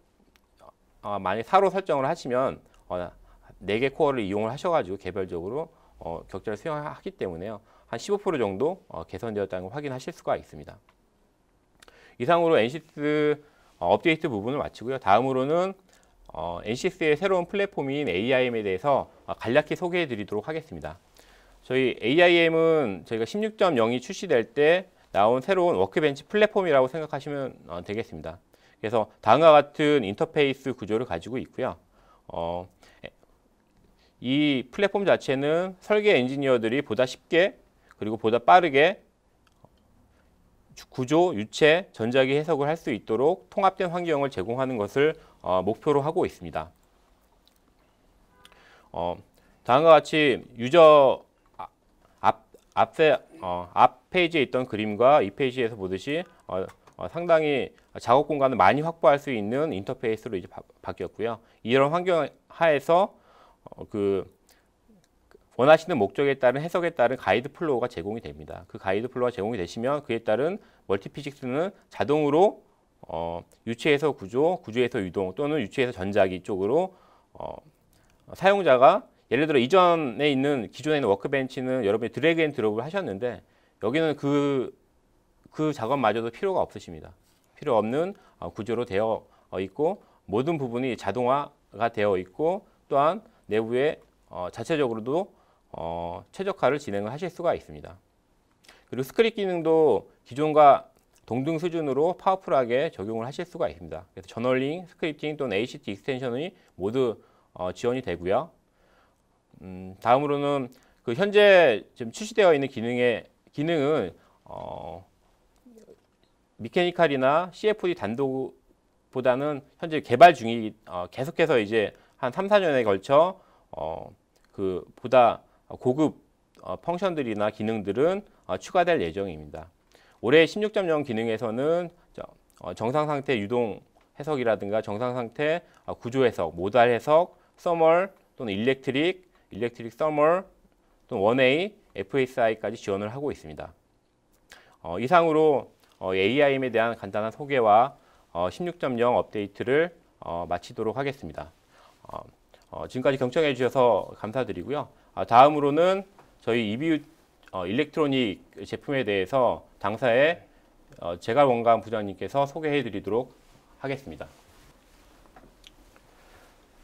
만약 4로 설정을 하시면 4개 코어를 이용을 하셔가지고 개별적으로 격자를 수행하기 때문에요. 한 15% 정도 개선되었다는 걸 확인하실 수가 있습니다. 이상으로 NCS 업데이트 부분을 마치고요. 다음으로는 NCS의 새로운 플랫폼인 AIM에 대해서 간략히 소개해 드리도록 하겠습니다. 저희 AIM은 저희가 16.0이 출시될 때 나온 새로운 워크벤치 플랫폼이라고 생각하시면 되겠습니다. 그래서 다음과 같은 인터페이스 구조를 가지고 있고요. 이 플랫폼 자체는 설계 엔지니어들이 보다 쉽게 그리고 보다 빠르게 구조, 유체, 전자기 해석을 할 수 있도록 통합된 환경을 제공하는 것을 목표로 하고 있습니다. 다음과 같이 유저 앞 페이지에 있던 그림과 이 페이지에서 보듯이 상당히 작업 공간을 많이 확보할 수 있는 인터페이스로 이제 바뀌었고요. 이런 환경 하에서 원하시는 목적에 따른 해석에 따른 가이드 플로우가 제공이 됩니다. 그 가이드 플로우가 제공이 되시면 그에 따른 멀티피직스는 자동으로 유체에서 구조, 구조에서 유동 또는 유체에서 전자기 쪽으로 사용자가 예를 들어 이전에 있는 기존에 있는 워크벤치는 여러분이 드래그 앤 드롭을 하셨는데 여기는 그 작업마저도 필요가 없으십니다. 필요 없는 구조로 되어 있고 모든 부분이 자동화가 되어 있고 또한 내부에 자체적으로도 최적화를 진행을 하실 수가 있습니다. 그리고 스크립 기능도 기존과 동등 수준으로 파워풀하게 적용을 하실 수가 있습니다. 그래서 저널링, 스크립팅 또는 ACT 익스텐션이 모두 지원이 되고요. 다음으로는 그 현재 지금 출시되어 있는 기능은 미케니칼이나 CFD 단독보다는 현재 개발 중이 계속해서 이제 한 3, 4년에 걸쳐 보다 고급 펑션들이나 기능들은 추가될 예정입니다. 올해 16.0 기능에서는 정상 상태 유동 해석이라든가 정상 상태 구조 해석, 모달 해석, 서멀 또는 일렉트릭 서멀 또는 1A, FSI까지 지원을 하고 있습니다. 이상으로 AIM에 대한 간단한 소개와 16.0 업데이트를 마치도록 하겠습니다. 지금까지 경청해 주셔서 감사드리고요. 다음으로는 저희 EBU 일렉트로닉 제품에 대해서 당사의 제갈원강 부장님께서 소개해 드리도록 하겠습니다.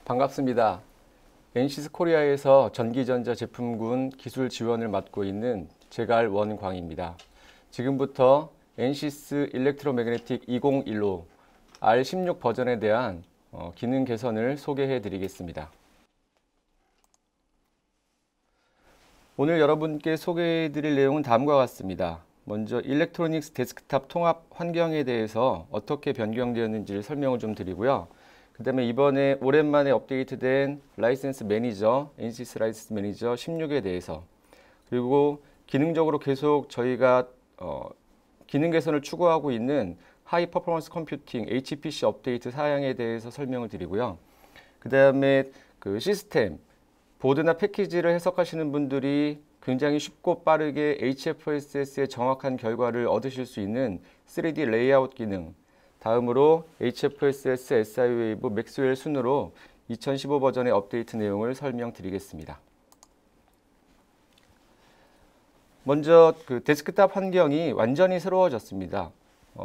반갑습니다. NCS 코리아에서 전기전자 제품군 기술 지원을 맡고 있는 제갈원광입니다. 지금부터 NCS 일렉트로매그네틱 2015 R16 버전에 대한 기능 개선을 소개해 드리겠습니다. 오늘 여러분께 소개해 드릴 내용은 다음과 같습니다. 먼저 일렉트로닉스 데스크탑 통합 환경에 대해서 어떻게 변경되었는지 설명을 좀 드리고요. 그 다음에 이번에 오랜만에 업데이트된 라이센스 매니저, NCS 라이센스 매니저 16에 대해서, 그리고 기능적으로 계속 저희가 기능 개선을 추구하고 있는 하이 퍼포먼스 컴퓨팅 HPC 업데이트 사양에 대해서 설명을 드리고요. 그 다음에 그 시스템, 보드나 패키지를 해석하시는 분들이 굉장히 쉽고 빠르게 HFSS의 정확한 결과를 얻으실 수 있는 3D 레이아웃 기능, 다음으로 HFSS SI웨이브 맥스웰 순으로 2015 버전의 업데이트 내용을 설명드리겠습니다. 먼저 그 데스크탑 환경이 완전히 새로워졌습니다.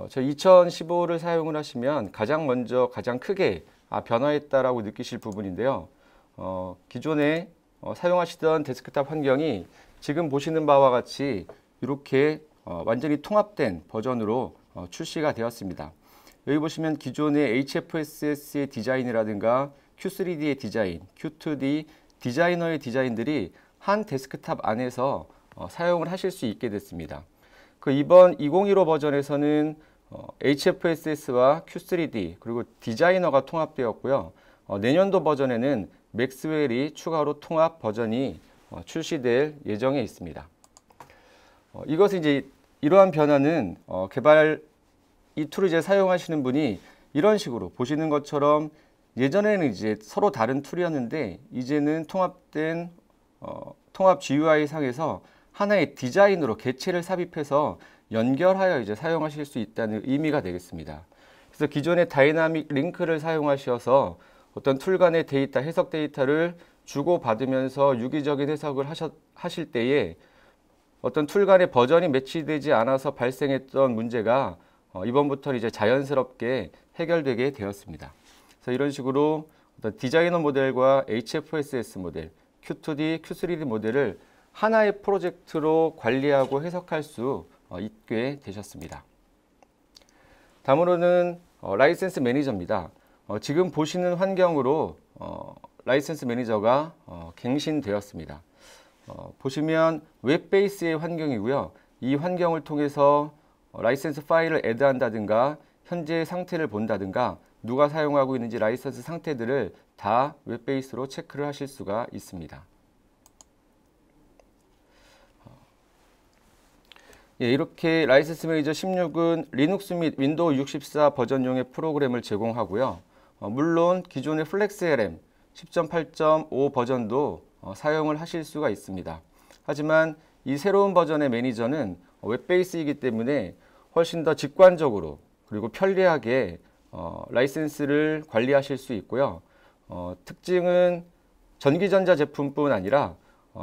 저희 2015를 사용을 하시면 가장 크게 변화했다라고 느끼실 부분인데요. 기존에 사용하시던 데스크탑 환경이 지금 보시는 바와 같이 이렇게 완전히 통합된 버전으로 출시가 되었습니다. 여기 보시면 기존의 HFSS의 디자인이라든가 Q3D의 디자인, Q2D 디자이너의 디자인들이 한 데스크탑 안에서 사용을 하실 수 있게 됐습니다. 이번 2015 버전에서는 HFSS와 Q3D 그리고 디자이너가 통합되었고요. 내년도 버전에는 맥스웰이 추가로 통합 버전이 출시될 예정에 있습니다. 이것은 이제 이러한 변화는 개발 이 툴을 이제 사용하시는 분이 이런 식으로 보시는 것처럼 예전에는 이제 서로 다른 툴이었는데 이제는 통합된 통합 GUI 상에서 하나의 디자인으로 객체를 삽입해서 연결하여 이제 사용하실 수 있다는 의미가 되겠습니다. 그래서 기존의 다이나믹 링크를 사용하셔서 어떤 툴 간의 데이터, 해석 데이터를 주고받으면서 유기적인 해석을 하실 때에 어떤 툴 간의 버전이 매치되지 않아서 발생했던 문제가 이번부터는 이제 자연스럽게 해결되게 되었습니다. 그래서 이런 식으로 어떤 디자이너 모델과 HFSS 모델, Q2D, Q3D 모델을 하나의 프로젝트로 관리하고 해석할 수 있게 되셨습니다. 다음으로는 라이센스 매니저입니다. 지금 보시는 환경으로 라이센스 매니저가 갱신되었습니다. 보시면 웹 베이스의 환경이고요. 이 환경을 통해서 라이센스 파일을 애드한다든가 현재 상태를 본다든가 누가 사용하고 있는지 라이센스 상태들을 다 웹 베이스로 체크를 하실 수가 있습니다. 예, 이렇게 라이센스 매니저 16은 리눅스 및 윈도우 64 버전용의 프로그램을 제공하고요. 물론 기존의 플렉스LM 10.8.5 버전도 사용을 하실 수가 있습니다. 하지만 이 새로운 버전의 매니저는 웹베이스이기 때문에 훨씬 더 직관적으로 그리고 편리하게 라이센스를 관리하실 수 있고요. 특징은 전기전자 제품뿐 아니라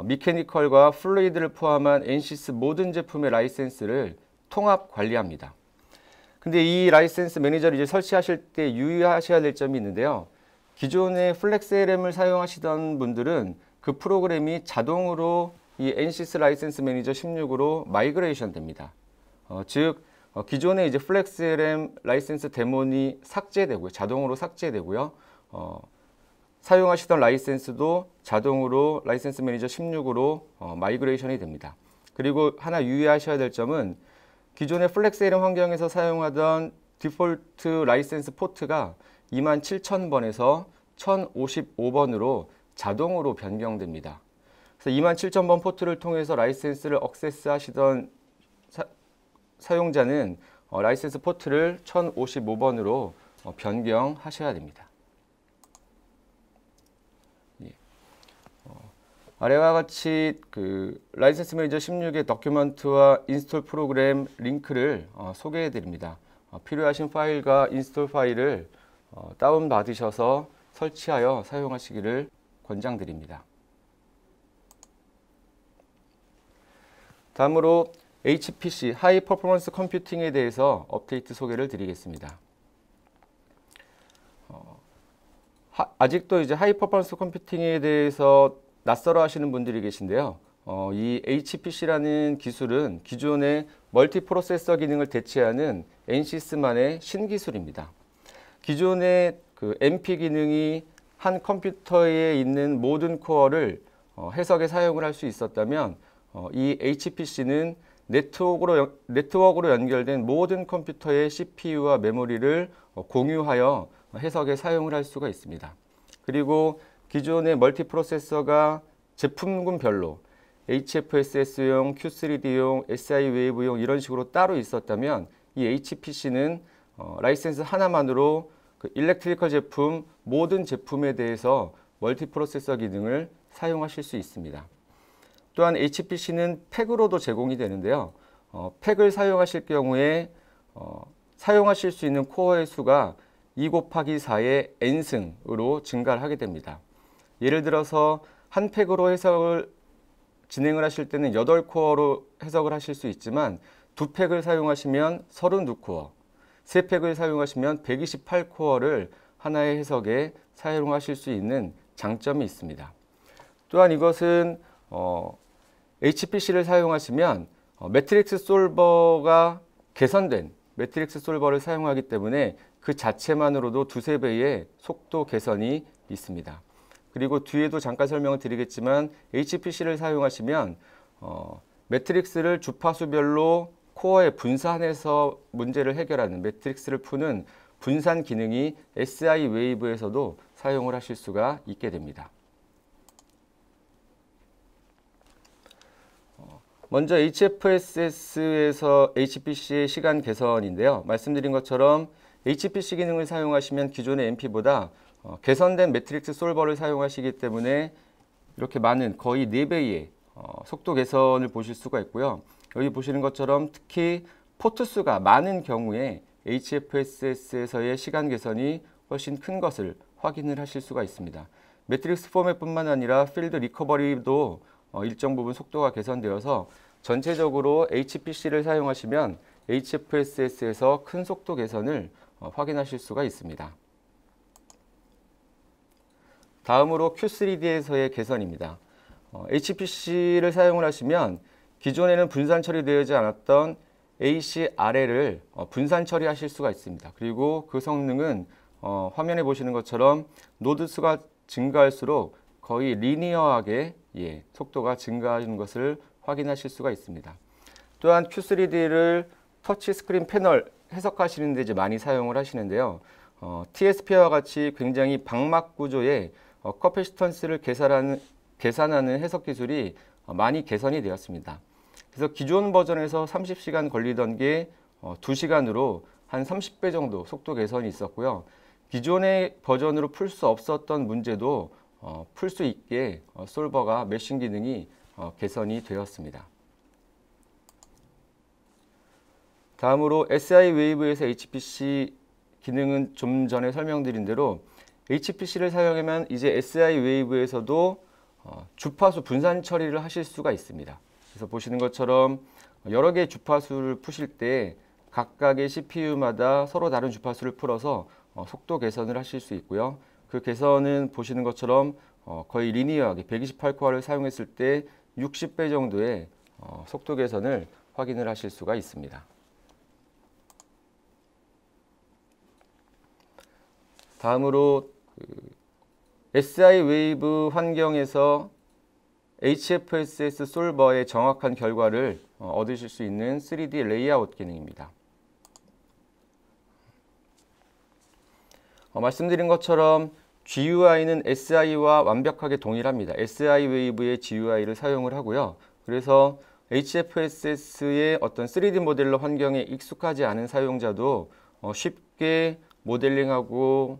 미케니컬과 플루이드를 포함한 엔시스 모든 제품의 라이센스를 통합 관리합니다. 근데 이 라이센스 매니저를 이제 설치하실 때 유의하셔야 될 점이 있는데요. 기존의 플렉스LM을 사용하시던 분들은 그 프로그램이 자동으로 이 엔시스 라이센스 매니저 16으로 마이그레이션 됩니다. 즉 기존의 이제 플렉스LM 라이센스 데몬이 삭제되고요. 자동으로 삭제되고요. 사용하시던 라이센스도 자동으로 라이센스 매니저 16으로 마이그레이션이 됩니다. 그리고 하나 유의하셔야 될 점은 기존의 플렉스LM 환경에서 사용하던 디폴트 라이센스 포트가 27000번에서 1055번으로 자동으로 변경됩니다. 그래서 27000번 포트를 통해서 라이센스를 액세스 하시던 사용자는 라이센스 포트를 1055번으로 변경하셔야 됩니다. 예. 아래와 같이 그 라이센스 매니저 16의 더큐먼트와 인스톨 프로그램 링크를 소개해 드립니다. 필요하신 파일과 인스톨 파일을 다운 받으셔서 설치하여 사용하시기를 권장드립니다. 다음으로 HPC, 하이 퍼포먼스 컴퓨팅에 대해서 업데이트 소개를 드리겠습니다. 아직도 이제 하이 퍼포먼스 컴퓨팅에 대해서 낯설어 하시는 분들이 계신데요. 이 HPC라는 기술은 기존의 멀티 프로세서 기능을 대체하는 엔시스만의 신기술입니다. 기존의 그 MP 기능이 한 컴퓨터에 있는 모든 코어를 해석에 사용을 할 수 있었다면 이 HPC는 네트워크로 연결된 모든 컴퓨터의 CPU와 메모리를 공유하여 해석에 사용을 할 수가 있습니다. 그리고 기존의 멀티 프로세서가 제품군별로 HFSS용, Q3D용, SI 웨이브용 이런 식으로 따로 있었다면 이 HPC는 라이센스 하나만으로 그 일렉트리컬 제품 모든 제품에 대해서 멀티 프로세서 기능을 사용하실 수 있습니다. 또한 HPC는 팩으로도 제공이 되는데요. 팩을 사용하실 경우에 사용하실 수 있는 코어의 수가 2 곱하기 4의 n승으로 증가를 하게 됩니다. 예를 들어서 한 팩으로 해석을 진행을 하실 때는 8코어로 해석을 하실 수 있지만 2팩을 사용하시면 32코어, 3팩을 사용하시면 128코어를 하나의 해석에 사용하실 수 있는 장점이 있습니다. 또한 이것은 HPC를 사용하시면 매트릭스 솔버가 개선된 매트릭스 솔버를 사용하기 때문에 그 자체만으로도 2~3배의 속도 개선이 있습니다. 그리고 뒤에도 잠깐 설명을 드리겠지만 HPC를 사용하시면 매트릭스를 주파수별로 코어에 분산해서 문제를 해결하는 매트릭스를 푸는 분산 기능이 SI 웨이브에서도 사용을 하실 수가 있게 됩니다. 먼저 HFSS에서 HPC의 시간 개선인데요. 말씀드린 것처럼 HPC 기능을 사용하시면 기존의 MP보다 개선된 매트릭스 솔버를 사용하시기 때문에 이렇게 많은 거의 4배의 속도 개선을 보실 수가 있고요. 여기 보시는 것처럼 특히 포트 수가 많은 경우에 HFSS에서의 시간 개선이 훨씬 큰 것을 확인을 하실 수가 있습니다. 매트릭스 포맷뿐만 아니라 필드 리커버리도 일정 부분 속도가 개선되어서 전체적으로 HPC를 사용하시면 HFSS에서 큰 속도 개선을 확인하실 수가 있습니다. 다음으로 Q3D에서의 개선입니다. HPC를 사용을 하시면 기존에는 분산 처리되지 않았던 ACRL을 분산 처리하실 수가 있습니다. 그리고 그 성능은 화면에 보시는 것처럼 노드 수가 증가할수록 거의 리니어하게 속도가 증가하는 것을 확인하실 수가 있습니다. 또한 Q3D를 터치 스크린 패널 해석하시는 데 이제 많이 사용을 하시는데요. TSP와 같이 굉장히 방막 구조의 커패시턴스를 계산하는 해석 기술이 많이 개선이 되었습니다. 그래서 기존 버전에서 30시간 걸리던 게 2시간으로 한 30배 정도 속도 개선이 있었고요. 기존의 버전으로 풀 수 없었던 문제도 풀 수 있게 솔버가 메싱 기능이 개선이 되었습니다. 다음으로 SI 웨이브에서 HPC 기능은 좀 전에 설명드린 대로 HPC를 사용하면 이제 SI 웨이브에서도 주파수 분산 처리를 하실 수가 있습니다. 그래서 보시는 것처럼 여러 개의 주파수를 푸실 때 각각의 CPU마다 서로 다른 주파수를 풀어서 속도 개선을 하실 수 있고요. 그 개선은 보시는 것처럼 거의 리니어하게 128코어를 사용했을 때 60배 정도의 속도 개선을 확인을 하실 수가 있습니다. 다음으로 SI 웨이브 환경에서 HFSS 솔버의 정확한 결과를 얻으실 수 있는 3D 레이아웃 기능입니다. 말씀드린 것처럼 GUI는 SI와 완벽하게 동일합니다. SI 웨이브의 GUI를 사용을 하고요. 그래서 HFSS의 어떤 3D 모델러 환경에 익숙하지 않은 사용자도 쉽게 모델링하고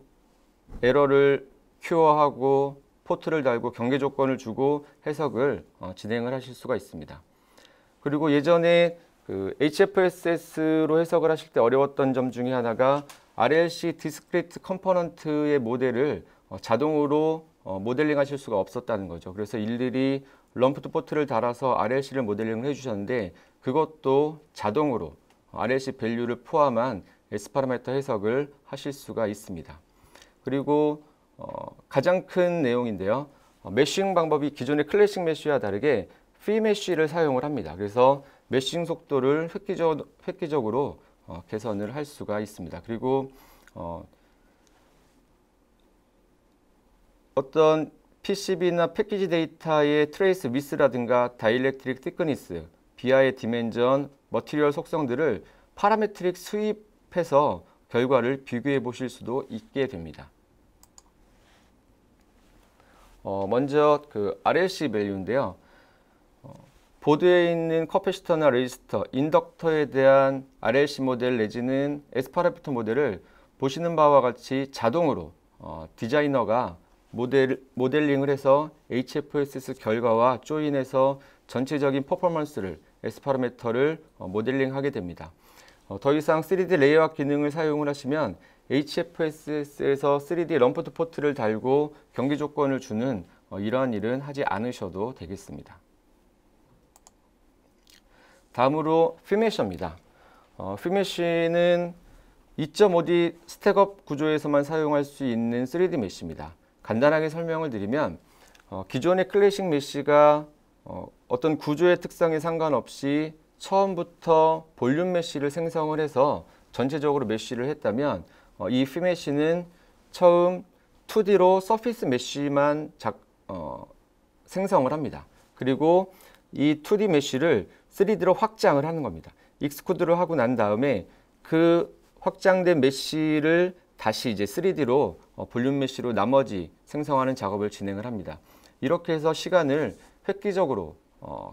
에러를 큐어하고 포트를 달고 경계 조건을 주고 해석을 진행을 하실 수가 있습니다. 그리고 예전에 HFSS로 해석을 하실 때 어려웠던 점 중에 하나가 RLC 디스크리트 컴포넌트의 모델을 자동으로 모델링 하실 수가 없었다는 거죠. 그래서 일일이 럼프드 포트를 달아서 RLC를 모델링을 해주셨는데 그것도 자동으로 RLC 밸류를 포함한 S 파라미터 해석을 하실 수가 있습니다. 그리고 가장 큰 내용인데요. 메쉬ing 방법이 기존의 클래식 메쉬와 다르게 프리메쉬를 사용을 합니다. 그래서 메쉬ing 속도를 획기적으로 개선을 할 수가 있습니다. 그리고 어떤 PCB나 패키지 데이터의 트레이스 위스라든가 다이렉트릭 티크니스, 비하의 디멘전, 머티리얼 속성들을 파라메트릭 수입해서 결과를 비교해 보실 수도 있게 됩니다. 먼저 RLC 밸류인데요. 보드에 있는 커패시터나 레지스터, 인덕터에 대한 RLC 모델 내지는 S 파라미터 모델을 보시는 바와 같이 자동으로 디자이너가 모델링을 해서 HFSS 결과와 조인해서 전체적인 퍼포먼스를 S 파라미터를 모델링하게 됩니다. 더 이상 3D 레이아웃 기능을 사용을 하시면 HFSS에서 3D 럼프드 포트를 달고 경계 조건을 주는 이러한 일은 하지 않으셔도 되겠습니다. 다음으로 피메쉬입니다. 피메쉬는 2.5D 스택업 구조에서만 사용할 수 있는 3D 메쉬입니다. 간단하게 설명을 드리면 기존의 클래식 메쉬가 어떤 구조의 특성에 상관없이 처음부터 볼륨 메쉬를 생성을 해서 전체적으로 메쉬를 했다면 이 피메쉬는 처음 2D로 서피스 메쉬만 생성을 합니다. 그리고 이 2D 메쉬를 3D로 확장을 하는 겁니다. 익스코드를 하고 난 다음에 그 확장된 메쉬를 다시 이제 3D로 볼륨 메쉬로 나머지 생성하는 작업을 진행을 합니다. 이렇게 해서 시간을 획기적으로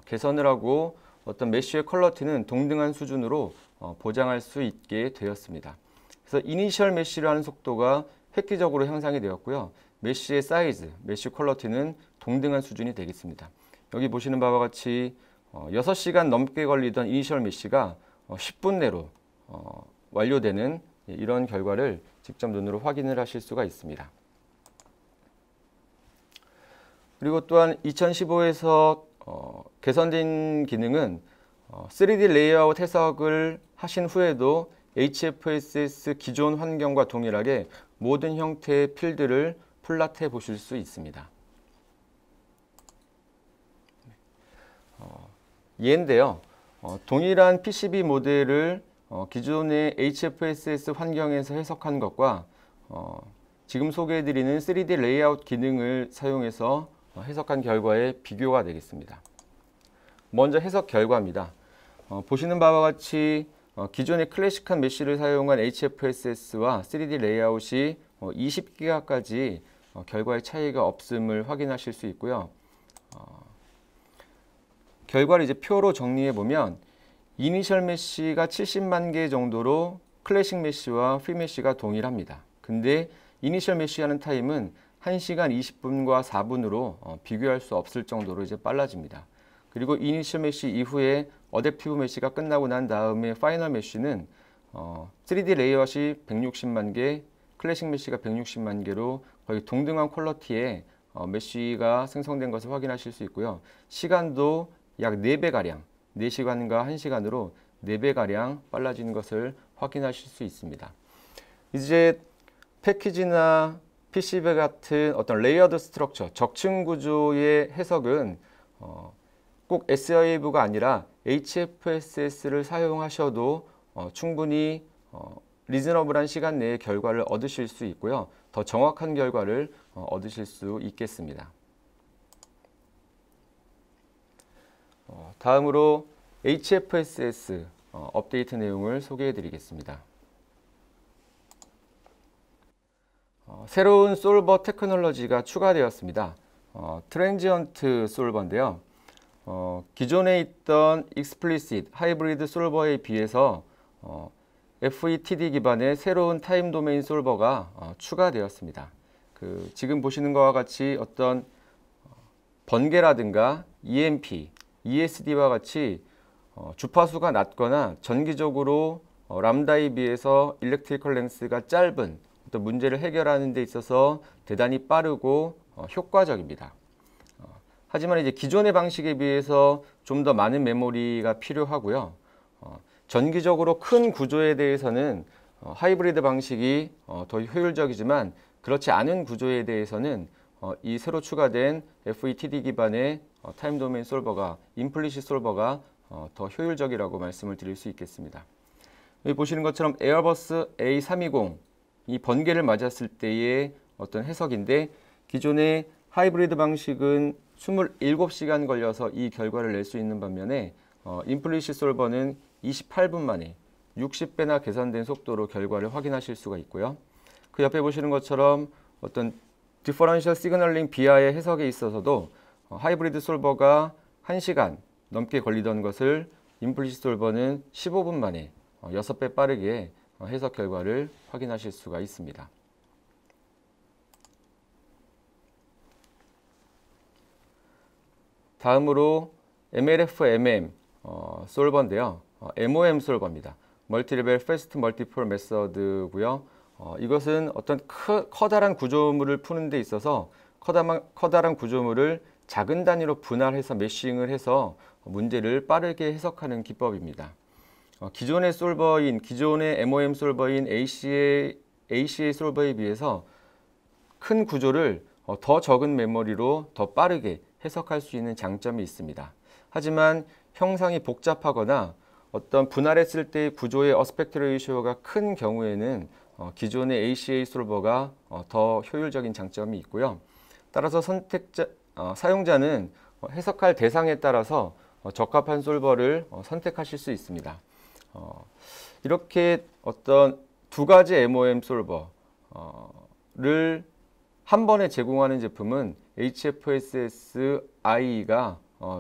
개선을 하고 어떤 메쉬의 퀄러티는 동등한 수준으로 보장할 수 있게 되었습니다. 그래서 이니셜 메쉬를 하는 속도가 획기적으로 향상이 되었고요. 메쉬의 사이즈, 메쉬 퀄러티는 동등한 수준이 되겠습니다. 여기 보시는 바와 같이 6시간 넘게 걸리던 이니셜 메쉬가 10분 내로 완료되는 이런 결과를 직접 눈으로 확인을 하실 수가 있습니다. 그리고 또한 2015에서 개선된 기능은 3D 레이아웃 해석을 하신 후에도 HFSS 기존 환경과 동일하게 모든 형태의 필드를 플랫해 보실 수 있습니다. 예인데요. 동일한 PCB 모델을 기존의 HFSS 환경에서 해석한 것과 지금 소개해드리는 3D 레이아웃 기능을 사용해서 해석한 결과의 비교가 되겠습니다. 먼저 해석 결과입니다. 보시는 바와 같이 기존의 클래식한 메쉬를 사용한 HFSS와 3D 레이아웃이 20기가까지 결과의 차이가 없음을 확인하실 수 있고요. 결과를 이제 표로 정리해 보면 이니셜 메쉬가 70만 개 정도로 클래식 메쉬와 프리 메쉬가 동일합니다. 근데 이니셜 메쉬하는 타임은 1시간 20분과 4분으로 비교할 수 없을 정도로 이제 빨라집니다. 그리고 이니셜 메쉬 이후에 어댑티브 메쉬가 끝나고 난 다음에 파이널 메쉬는 3D 레이아웃이 160만 개, 클래식 메쉬가 160만 개로 거의 동등한 퀄러티의 메쉬가 생성된 것을 확인하실 수 있고요. 시간도 약 4배가량, 4시간과 1시간으로 4배가량 빨라지는 것을 확인하실 수 있습니다. 이제 패키지나 PCB 같은 어떤 레이어드 스트럭처, 적층 구조의 해석은 꼭 SIAV가 아니라 HFSS를 사용하셔도 충분히 리즈너블한 시간 내에 결과를 얻으실 수 있고요. 더 정확한 결과를 얻으실 수 있겠습니다. 다음으로 HFSS 업데이트 내용을 소개해 드리겠습니다. 새로운 솔버 테크놀로지가 추가되었습니다. 트랜지언트 솔버인데요. 기존에 있던 익스플리시트 하이브리드 솔버에 비해서 FETD 기반의 새로운 타임 도메인 솔버가 추가되었습니다. 지금 보시는 것과 같이 어떤 번개라든가 EMP, ESD와 같이 주파수가 낮거나 전기적으로 람다에 비해서 일렉트리컬 렌스가 짧은 어떤 문제를 해결하는 데 있어서 대단히 빠르고 효과적입니다. 하지만 이제 기존의 방식에 비해서 좀 더 많은 메모리가 필요하고요. 전기적으로 큰 구조에 대해서는 하이브리드 방식이 더 효율적이지만 그렇지 않은 구조에 대해서는 이 새로 추가된 FETD 기반의 타임 도메인 솔버가 임플리시트 솔버가 더 효율적이라고 말씀을 드릴 수 있겠습니다. 여기 보시는 것처럼 에어버스 A320 이 번개를 맞았을 때의 어떤 해석인데 기존의 하이브리드 방식은 27시간 걸려서 이 결과를 낼 수 있는 반면에 임플리시트 솔버는 28분 만에 60배나 개선된 속도로 결과를 확인하실 수가 있고요. 그 옆에 보시는 것처럼 어떤 디퍼런셜 시그널링 비하의 해석에 있어서도 하이브리드 솔버가 1시간 넘게 걸리던 것을 임플리시트 솔버는 15분 만에 6배 빠르게 해석 결과를 확인하실 수가 있습니다. 다음으로 MLF-MM 솔버인데요. MOM 솔버입니다. 멀티레벨 패스트 멀티폴 메서드고요. 이것은 어떤 커다란 구조물을 푸는 데 있어서 커다란 구조물을 작은 단위로 분할해서 메쉬잉을 해서 문제를 빠르게 해석하는 기법입니다. 기존의 MOM 솔버인 ACA 솔버에 비해서 큰 구조를 더 적은 메모리로 더 빠르게 해석할 수 있는 장점이 있습니다. 하지만 형상이 복잡하거나 어떤 분할했을 때 구조의 어스펙트 레이쇼가 큰 경우에는 기존의 ACA 솔버가 더 효율적인 장점이 있고요. 따라서 사용자는 해석할 대상에 따라서 적합한 솔버를 선택하실 수 있습니다. 이렇게 어떤 두 가지 MOM 솔버를 한 번에 제공하는 제품은 HFSS-IE가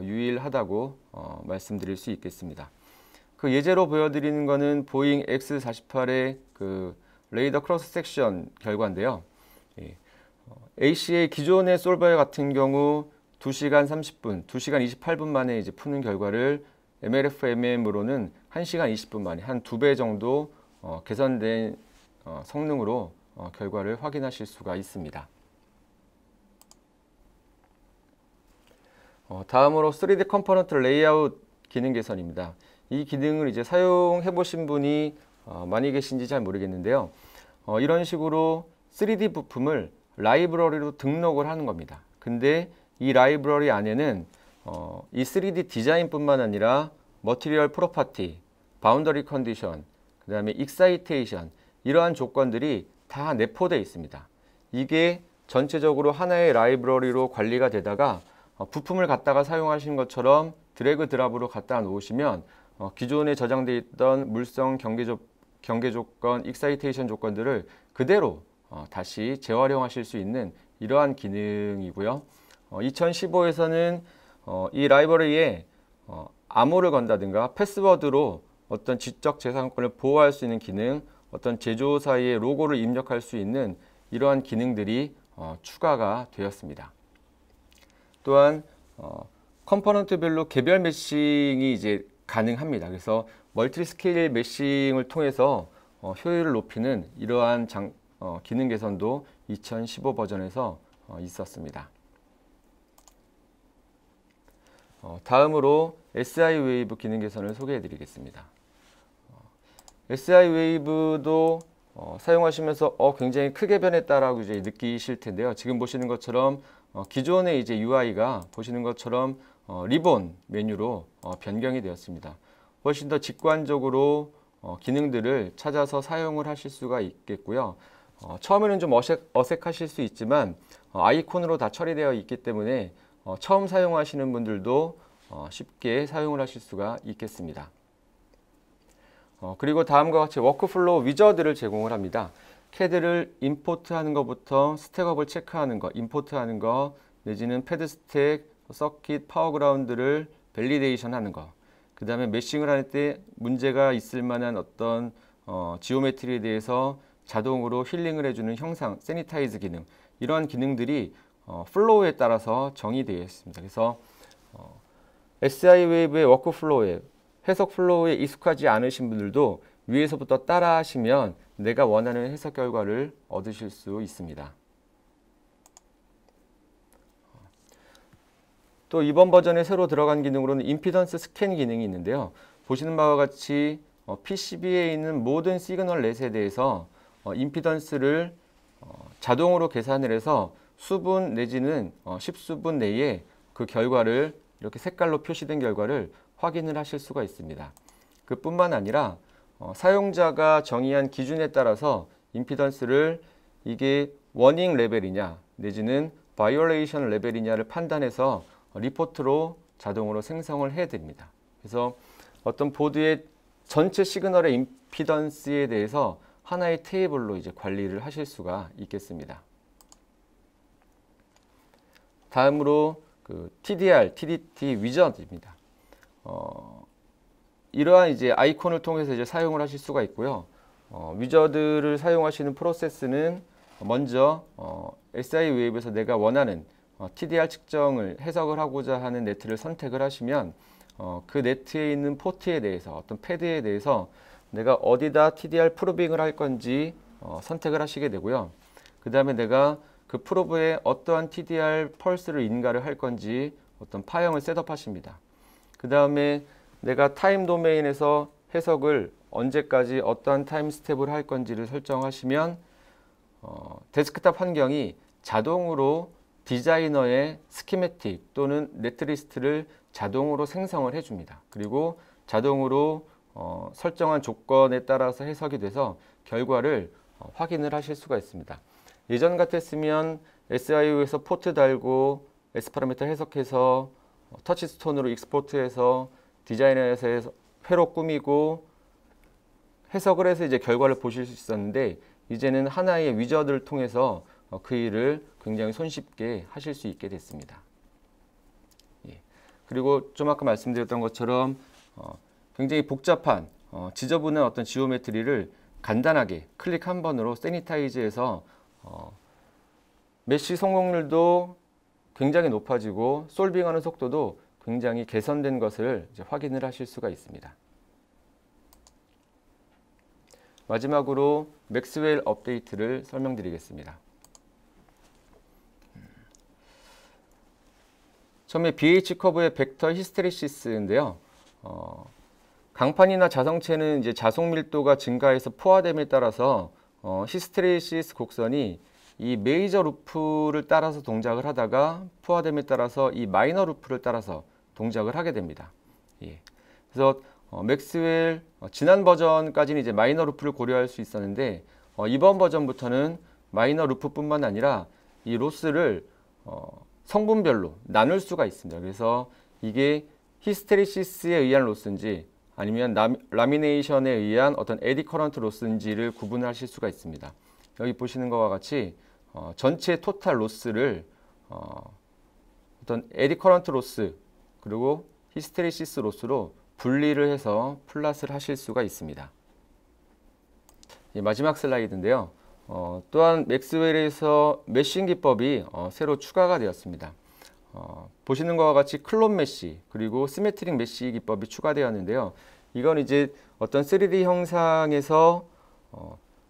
유일하다고 말씀드릴 수 있겠습니다. 그 예제로 보여드리는 거는 보잉 X48의 그 레이더 크로스 섹션 결과인데요. ACA 기존의 솔버 같은 경우 2시간 30분, 2시간 28분 만에 이제 푸는 결과를 MLF MM으로는 1시간 20분 만에 한 2배 정도 개선된 성능으로 결과를 확인하실 수가 있습니다. 다음으로 3D 컴포넌트 레이아웃 기능 개선입니다. 이 기능을 이제 사용해 보신 분이 많이 계신지 잘 모르겠는데요. 이런 식으로 3D 부품을 라이브러리로 등록을 하는 겁니다. 근데 이 라이브러리 안에는 이 3D 디자인뿐만 아니라 머티리얼 프로퍼티, 바운더리 컨디션, 그 다음에 익사이테이션 이러한 조건들이 다 내포되어 있습니다. 이게 전체적으로 하나의 라이브러리로 관리가 되다가 부품을 갖다가 사용하신 것처럼 드래그 드랍으로 갖다 놓으시면 기존에 저장되어 있던 물성 경계 조건, 익사이테이션 조건들을 그대로 다시 재활용하실 수 있는 이러한 기능이고요. 2015에서는 이 라이브러리에 암호를 건다든가 패스워드로 어떤 지적 재산권을 보호할 수 있는 기능, 어떤 제조사의 로고를 입력할 수 있는 이러한 기능들이 추가가 되었습니다. 또한 컴포넌트별로 개별 매싱이 이제 가능합니다. 그래서 멀티 스케일 매싱을 통해서 효율을 높이는 이러한 기능 개선도 2015 버전에서 있었습니다. 다음으로 SI 웨이브 기능 개선을 소개해 드리겠습니다. SI 웨이브도 사용하시면서 굉장히 크게 변했다라고 이제 느끼실 텐데요. 지금 보시는 것처럼 기존의 이제 UI가 보시는 것처럼 리본 메뉴로 변경이 되었습니다. 훨씬 더 직관적으로 기능들을 찾아서 사용을 하실 수가 있겠고요. 처음에는 좀 어색하실 수 있지만 아이콘으로 다 처리되어 있기 때문에 처음 사용하시는 분들도 쉽게 사용을 하실 수가 있겠습니다. 그리고 다음과 같이 워크플로우 위저드를 제공을 합니다. CAD를 임포트하는 것부터 스택업을 체크하는 것, 임포트하는 것, 내지는 패드 스택, 서킷, 파워그라운드를 밸리데이션 하는 것, 그 다음에 매싱을 할 때 문제가 있을 만한 어떤 지오메트리에 대해서 자동으로 힐링을 해주는 형상, 세니타이즈 기능, 이러한 기능들이 플로우에 따라서 정의되어 있습니다. 그래서 SI 웨이브의 워크플로우에, 해석 플로우에 익숙하지 않으신 분들도 위에서부터 따라 하시면 내가 원하는 해석 결과를 얻으실 수 있습니다. 또 이번 버전에 새로 들어간 기능으로는 임피던스 스캔 기능이 있는데요. 보시는 바와 같이 PCB에 있는 모든 시그널 렛에 대해서 임피던스를 자동으로 계산을 해서 수분 내지는 10수분 내에 그 결과를 이렇게 색깔로 표시된 결과를 확인을 하실 수가 있습니다. 그뿐만 아니라 사용자가 정의한 기준에 따라서 임피던스를 이게 워닝 레벨이냐 내지는 바이올레이션 레벨이냐를 판단해서 리포트로 자동으로 생성을 해드립니다. 그래서 어떤 보드의 전체 시그널의 임피던스에 대해서 하나의 테이블로 이제 관리를 하실 수가 있겠습니다. 다음으로 그 TDR, TDT 위저드입니다. 이러한 이제 아이콘을 통해서 이제 사용을 하실 수가 있고요. 위저드를 사용하시는 프로세스는 먼저 SI 웨이브에서 내가 원하는 TDR 측정을 해석을 하고자 하는 네트를 선택을 하시면 그 네트에 있는 포트에 대해서 어떤 패드에 대해서 내가 어디다 TDR 프로빙을 할 건지 선택을 하시게 되고요. 그 다음에 내가 그 프로브에 어떠한 TDR 펄스를 인가를 할 건지 어떤 파형을 셋업하십니다. 그 다음에 내가 타임 도메인에서 해석을 언제까지 어떠한 타임 스텝을 할 건지를 설정하시면 데스크탑 환경이 자동으로 디자이너의 스키매틱 또는 네트리스트를 자동으로 생성을 해줍니다. 그리고 자동으로 설정한 조건에 따라서 해석이 돼서 결과를 확인을 하실 수가 있습니다. 예전 같았으면 SIO에서 포트 달고 S 파라미터 해석해서 터치스톤으로 익스포트해서 디자이너에서 회로 꾸미고 해석을 해서 이제 결과를 보실 수 있었는데 이제는 하나의 위저드를 통해서 그 일을 굉장히 손쉽게 하실 수 있게 됐습니다. 예. 그리고 좀 아까 말씀드렸던 것처럼 굉장히 복잡한 지저분한 어떤 지오메트리를 간단하게 클릭 한 번으로 세니타이즈해서 메쉬 성공률도 굉장히 높아지고 솔빙하는 속도도 굉장히 개선된 것을 이제 확인을 하실 수가 있습니다. 마지막으로 맥스웰 업데이트를 설명드리겠습니다. 처음에 BH 커브의 벡터 히스테리시스인데요. 강판이나 자성체는 이제 자속 밀도가 증가해서 포화됨에 따라서 히스테리시스 곡선이 이 메이저 루프를 따라서 동작을 하다가 포화됨에 따라서 이 마이너 루프를 따라서 동작을 하게 됩니다. 예. 그래서 맥스웰 지난 버전까지는 이제 마이너 루프를 고려할 수 있었는데 이번 버전부터는 마이너 루프뿐만 아니라 이 로스를 성분별로 나눌 수가 있습니다. 그래서 이게 히스테리시스에 의한 로스인지 아니면 라미네이션에 의한 어떤 에디 커런트 로스인지를 구분하실 수가 있습니다. 여기 보시는 것과 같이 전체 토탈 로스를 어떤 에디 커런트 로스 그리고 히스테리시스 로스로 분리를 해서 플롯을 하실 수가 있습니다. 마지막 슬라이드인데요. 또한 맥스웰에서 메싱 기법이 새로 추가가 되었습니다. 보시는 것과 같이 클론 메쉬 그리고 시메트릭 메쉬 기법이 추가되었는데요. 이건 이제 어떤 3D 형상에서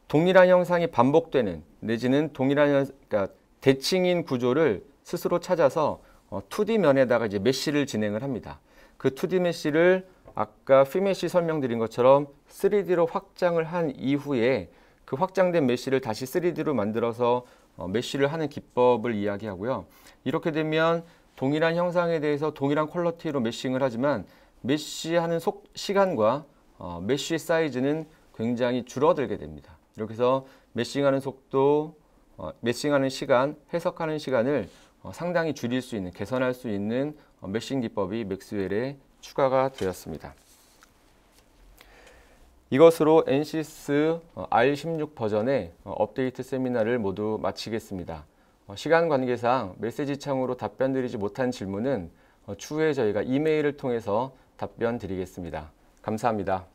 동일한 형상이 반복되는 내지는 동일한 그러니까 대칭인 구조를 스스로 찾아서 2D 면에다가 이제 메쉬를 진행을 합니다. 그 2D 메쉬를 아까 피메쉬 설명드린 것처럼 3D로 확장을 한 이후에 그 확장된 메쉬를 다시 3D로 만들어서 메쉬를 하는 기법을 이야기하고요. 이렇게 되면 동일한 형상에 대해서 동일한 퀄리티로 메싱을 하지만 메쉬하는 시간과 메쉬의 사이즈는 굉장히 줄어들게 됩니다. 이렇게 해서 메싱하는 속도, 메싱하는 시간, 해석하는 시간을 상당히 줄일 수 있는, 개선할 수 있는 메싱 기법이 맥스웰에 추가가 되었습니다. 이것으로 NCS R16 버전의 업데이트 세미나를 모두 마치겠습니다. 시간 관계상 메시지 창으로 답변 드리지 못한 질문은 추후에 저희가 이메일을 통해서 답변 드리겠습니다. 감사합니다.